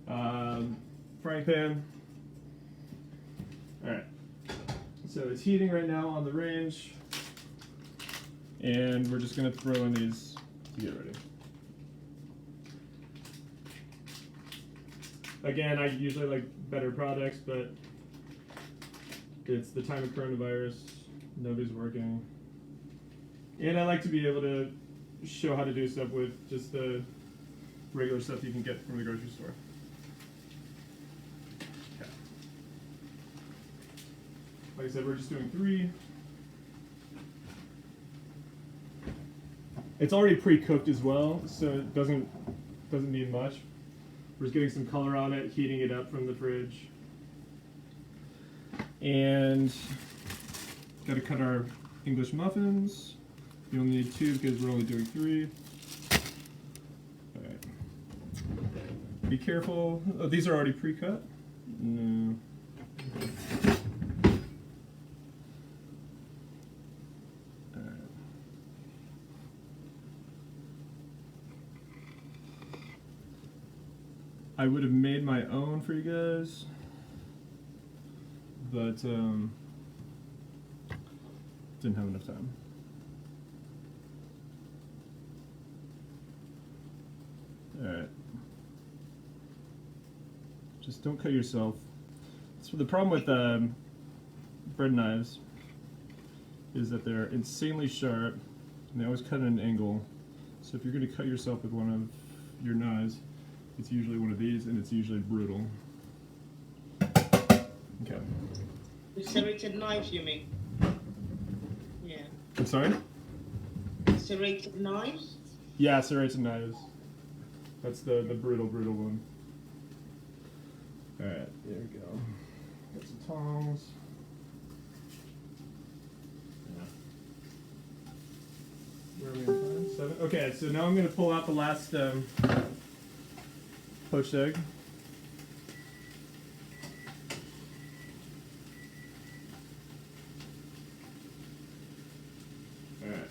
Frying pan. All right. So it's heating right now on the range. And we're just going to throw in these to get ready. Again, I usually like better products, but it's the time of coronavirus. Nobody's working. And I like to be able to show how to do stuff with just the regular stuff you can get from the grocery store. Okay. Like I said, we're just doing 3. It's already pre-cooked as well, so it doesn't need much. We're just getting some color on it, heating it up from the fridge. And got to cut our English muffins. You only need 2 because we're only doing 3. All right. Be careful. Oh, these are already pre-cut? No. I would have made my own for you guys, but didn't have enough time. Alright. Just don't cut yourself. So the problem with bread knives is that they're insanely sharp, and they always cut at an angle. So if you're going to cut yourself with one of your knives, it's usually one of these, and it's usually brutal. Okay. Serrated knives, you mean? I'm sorry? Serrated knives? Yeah, serrated knives. That's the brutal one. Alright, there we go. Got some tongs. Where are we in time? 7? Okay, so now I'm going to pull out the last poached egg. Alright.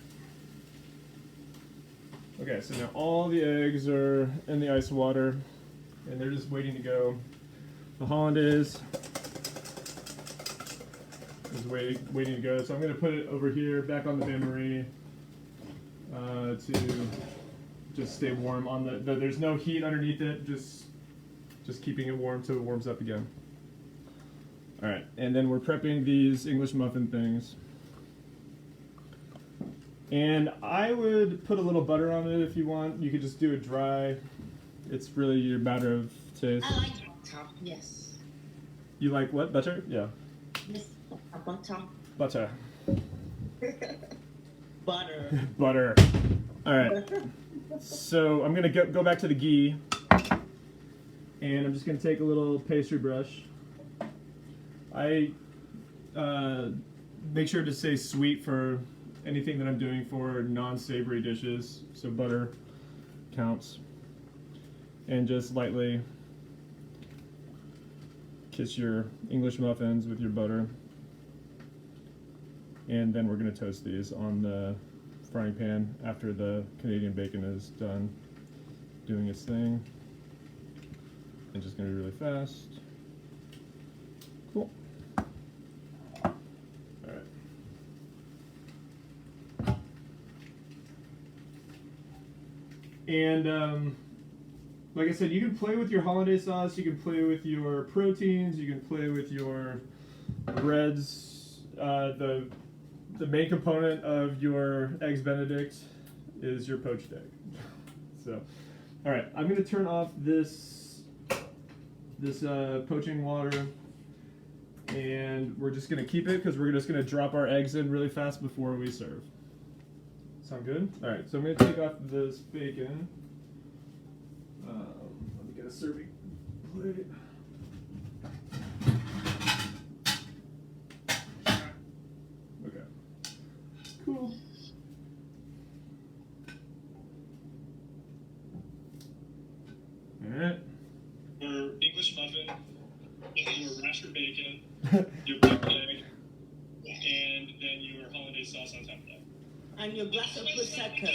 Okay, so now all the eggs are in the ice water, and they're just waiting to go. The Hollandaise is waiting to go, so I'm going to put it over here, back on the bain-marie, to just stay warm. On the there's no heat underneath it, just keeping it warm till it warms up again. All right, and then we're prepping these English muffin things. And I would put a little butter on it if you want. You could just do it dry. It's really your matter of taste. I like butter, yes. You like what? Butter? Yeah. Yes, butter. Butter. Butter. Butter. All right. So I'm gonna go back to the ghee, and I'm just gonna take a little pastry brush. I make sure to say sweet for anything that I'm doing for non-savory dishes, so butter counts. And just lightly kiss your English muffins with your butter. And then we're going to toast these on the frying pan after the Canadian bacon is done doing its thing. And just going to be really fast. Cool. Alright. And like I said, you can play with your hollandaise sauce, you can play with your proteins, you can play with your breads. The main component of your Eggs Benedict is your poached egg. So, all right, I'm going to turn off this poaching water, and we're just going to keep it because we're just going to drop our eggs in really fast before we serve. Sound good? All right, so I'm going to take off this bacon. Let me get a serving plate. Okay. Cool. All right. Your English muffin, your rasher bacon, your poached egg, and then your hollandaise sauce on top of that. And your glass of prosecco.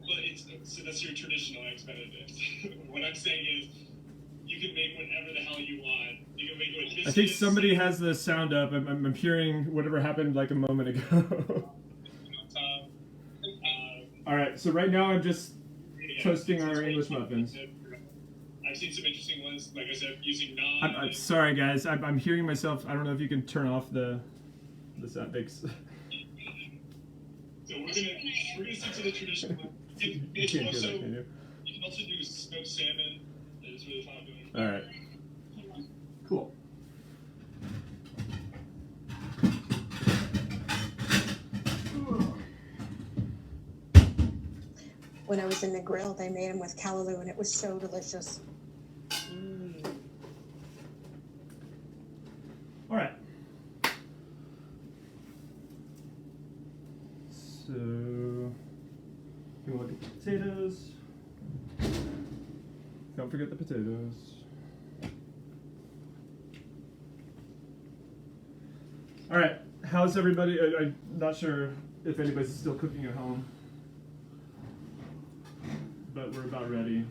But so that's your traditional Eggs Benedict. What I'm saying is, you can make whatever the hell you want. You can make it with biscuits. I think somebody has the sound up. I'm hearing whatever happened like a moment ago. All right, so right now I'm just toasting our English muffins. I've seen some interesting ones, like I said, using I'm sorry, guys. I'm hearing myself. I don't know if you can turn off the sound. Thanks. So we're gonna stick to the traditional one. You can't do that, can you? You can also do smoked salmon. That is really popular. All right. Cool. When I was in the grill, they made them with callaloo, and it was so delicious. All right. So, you look at the potatoes. Don't forget the potatoes. All right. How's everybody? I'm not sure if anybody's still cooking at home, but we're about ready.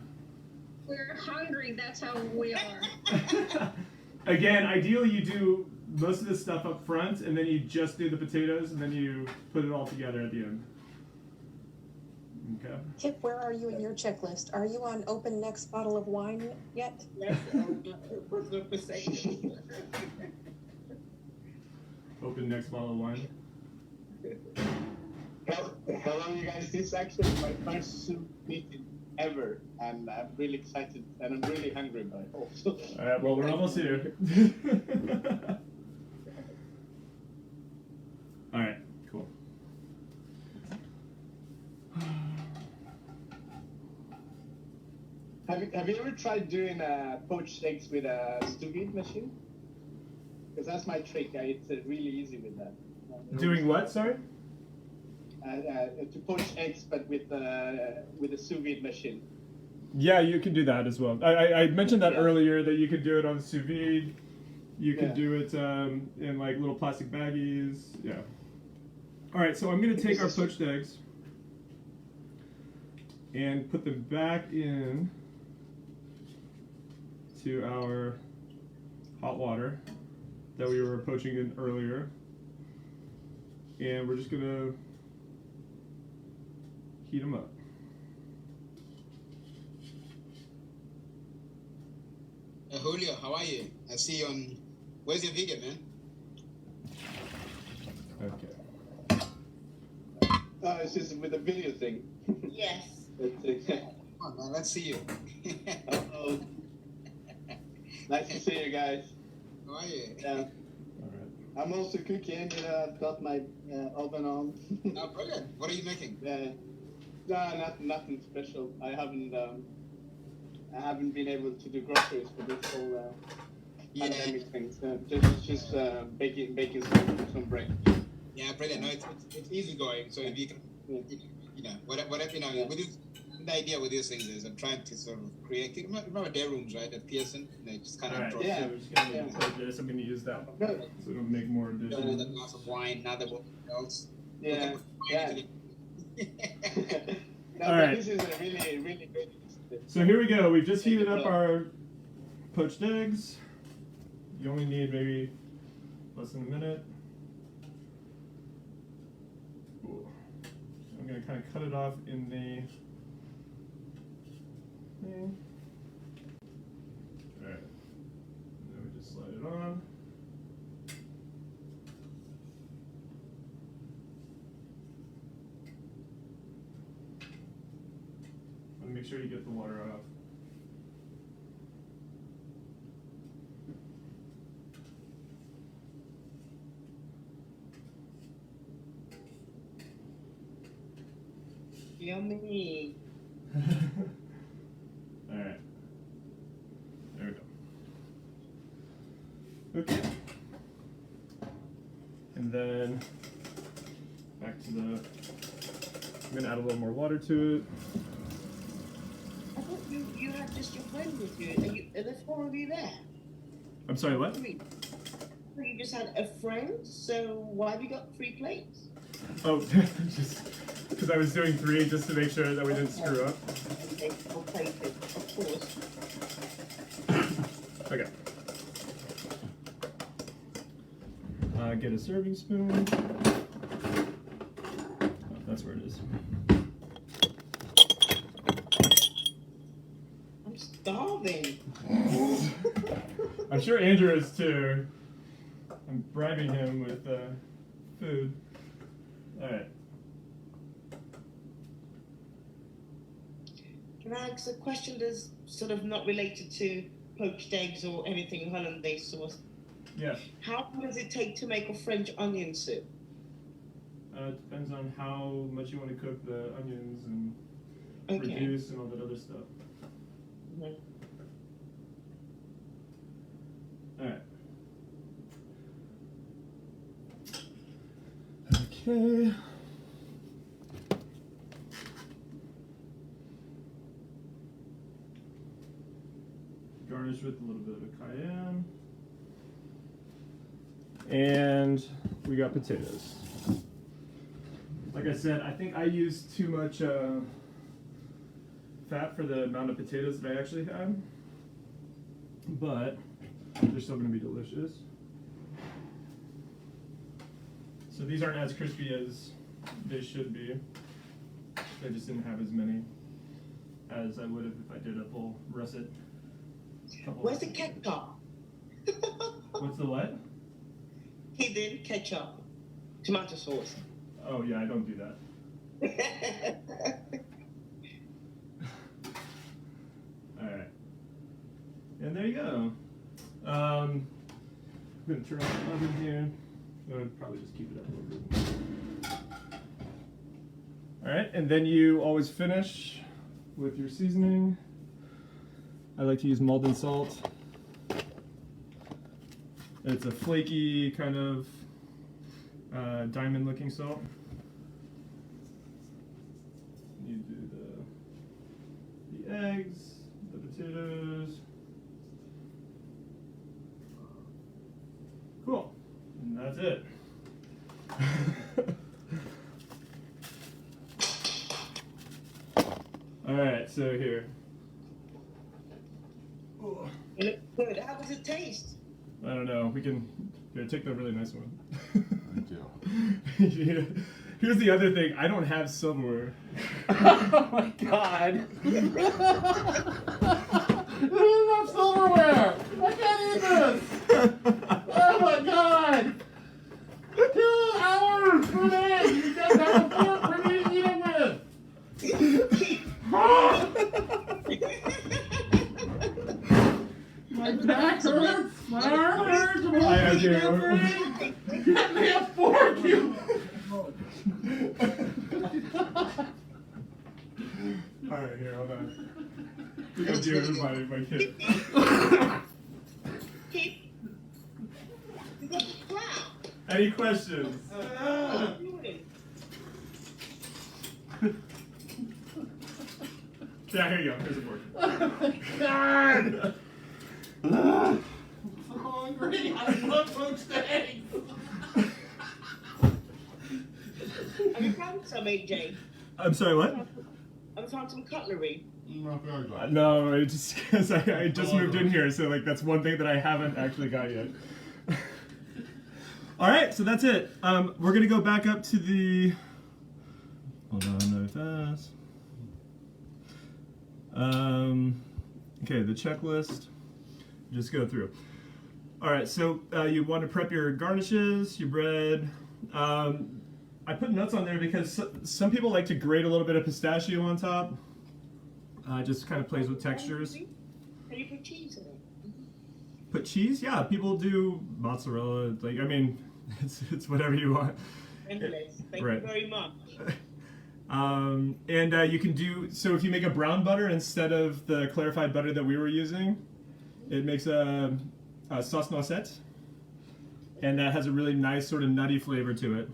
We're hungry, that's how we are. Again, ideally you do most of this stuff up front, and then you just do the potatoes, and then you put it all together at the end. Okay. Kip, where are you in your checklist? Are you on open next bottle of wine yet? Yes, what's the percentage? Open next bottle of wine. Hello, you guys. This is actually my first Zoom meeting ever, and I'm really excited, and I'm really hungry, but also. All right. Well, we're almost here. All right. Cool. Have you ever tried doing poached eggs with a sous vide machine? Because that's my trick. It's really easy with that. Doing what? Sorry. To poach eggs, but with a sous vide machine. Yeah, you can do that as well. I mentioned that earlier that you could do it on sous vide. You could do it in like little plastic baggies. Yeah. All right, so I'm gonna take our poached eggs and put them back in to our hot water that we were poaching in earlier, and we're just gonna heat them up. Julio, how are you? I see you on. Where's your video, man? Okay. Oh, it's just with the video thing. Yes. Come on, man. Let's see you. Uh-oh. Nice to see you guys. How are you? Yeah. All right. I'm also cooking. I've got my oven on. Oh, brilliant. What are you making? No, nothing special. I haven't been able to do groceries for this whole pandemic thing. So just baking some bread. Yeah, brilliant. No, it's easy going. So if you can, whatever we do. The idea with these things is I'm trying to sort of create. Remember their rooms, right? At Pearson, they just kind of. All right. So we're just gonna put this. I'm gonna use that, so it'll make more dishes. Another glass of wine. Another what else? Yeah. No, All right. This is a really, really good. So here we go. We've just heated up our poached eggs. You only need maybe less than a minute. Ooh. I'm going to kind of cut it off in the thing. Alright. Then we just slide it on. And make sure you get the water off. Yummy. Alright. There we go. Okay. And then back to the, I'm going to add a little more water to it. I thought you had just your friend with you. Are there 4 of you there? I'm sorry, what? 3. You just had a friend, so why have you got 3 plates? Oh, just because I was doing 3 just to make sure that we didn't screw up. Okay, I'll take it, of course. Okay. Get a serving spoon. Oh, that's where it is. I'm starving. I'm sure Andrew is too. I'm bribing him with food. Alright. Can I ask a question that's sort of not related to poached eggs or anything Hollandaise sauce? Yes. How long does it take to make a French onion soup? It depends on how much you want to cook the onions and reduce and all that other stuff. Mm-hmm. Alright. Okay. Garnish with a little bit of cayenne. And we got potatoes. Like I said, I think I used too much fat for the amount of potatoes that I actually had. But they're still going to be delicious. So these aren't as crispy as they should be. I just didn't have as many as I would have if I did a full russet. Where's the ketchup? What's the what? Hidden ketchup. Tomato sauce. Oh yeah, I don't do that. Alright. And there you go. I'm going to turn on the oven here. I'm going to probably just keep it up a little bit. Alright, and then you always finish with your seasoning. I like to use Malden salt. It's a flaky kind of diamond-looking salt. You do the eggs, the potatoes. Cool, and that's it. All right, so here. It looks good. How does it taste? I don't know. We can take the really nice one. Thank you. Here's the other thing. I don't have silverware. Oh my god. There's enough silverware! I can't eat this! Oh my god! 2 hours for this! You guys have a fork for me to eat it with! My back hurts! My arm hurts! I'm holding the camera! Get me a fork, you! Alright, here, hold on. I think I'm doing my kid. Any questions? Yeah, here you go. Here's a fork. Oh my god! I'm hungry! I love poached eggs! Have you found some, AJ? I'm sorry, what? Have you found some cutlery? No, I just because I just moved in here, so like that's one thing that I haven't actually got yet. All right, so that's it. We're gonna go back up to the. Hold on, really fast. Okay, the checklist. Just go through. All right, so you want to prep your garnishes, your bread. I put nuts on there because some people like to grate a little bit of pistachio on top. Just kind of plays with textures. Can you put cheese in it? Put cheese? Yeah, people do mozzarella. Like, I mean, it's whatever you want. Endless. Thank Right. you very much. And you can do, so if you make a brown butter instead of the clarified butter that we were using, it makes a sauce noisette. And that has a really nice sort of nutty flavor to it.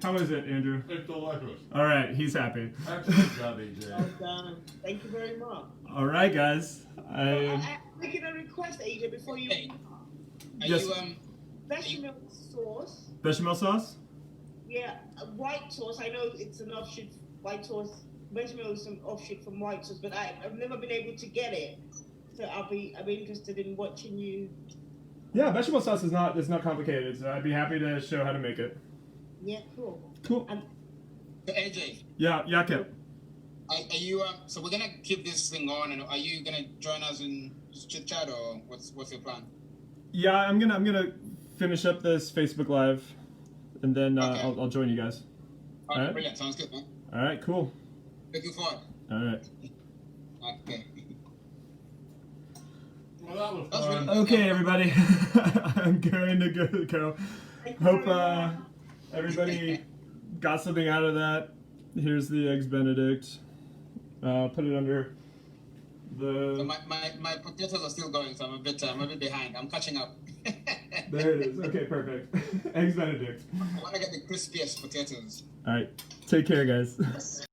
How is it, Andrew? It's delicious. All right, he's happy. Excellent job, AJ. Well done. Thank you very much. All right, guys. I'm making a request, AJ, before you. Hey, are Yes. you Bechamel sauce. Bechamel sauce? Yeah, white sauce. I know it's an offshoot. White sauce. Bechamel is an offshoot from white sauce, but I've never been able to get it. So I'll be interested in watching you. Yeah, bechamel sauce is not complicated, so I'd be happy to show how to make it. Yeah, cool. Cool. So AJ, Yeah, Kip. are you so we're gonna keep this thing on, and are you gonna join us in chit chat, or what's your plan? Yeah, I'm gonna finish up this Facebook Live, and then Okay. I'll join you guys. All right, right. brilliant. Sounds good, man. All right, cool. Looking forward. All right. Okay. Well, that was That's fun. really- Okay, everybody. I'm going to go. Hope everybody got something out of that. Here's the Eggs Benedict. Put it under So the. my potatoes are still going, so I'm a bit behind. I'm catching up. There it is. Okay, perfect. Eggs Benedict. I want to get the crispiest potatoes. All right. Take care, guys.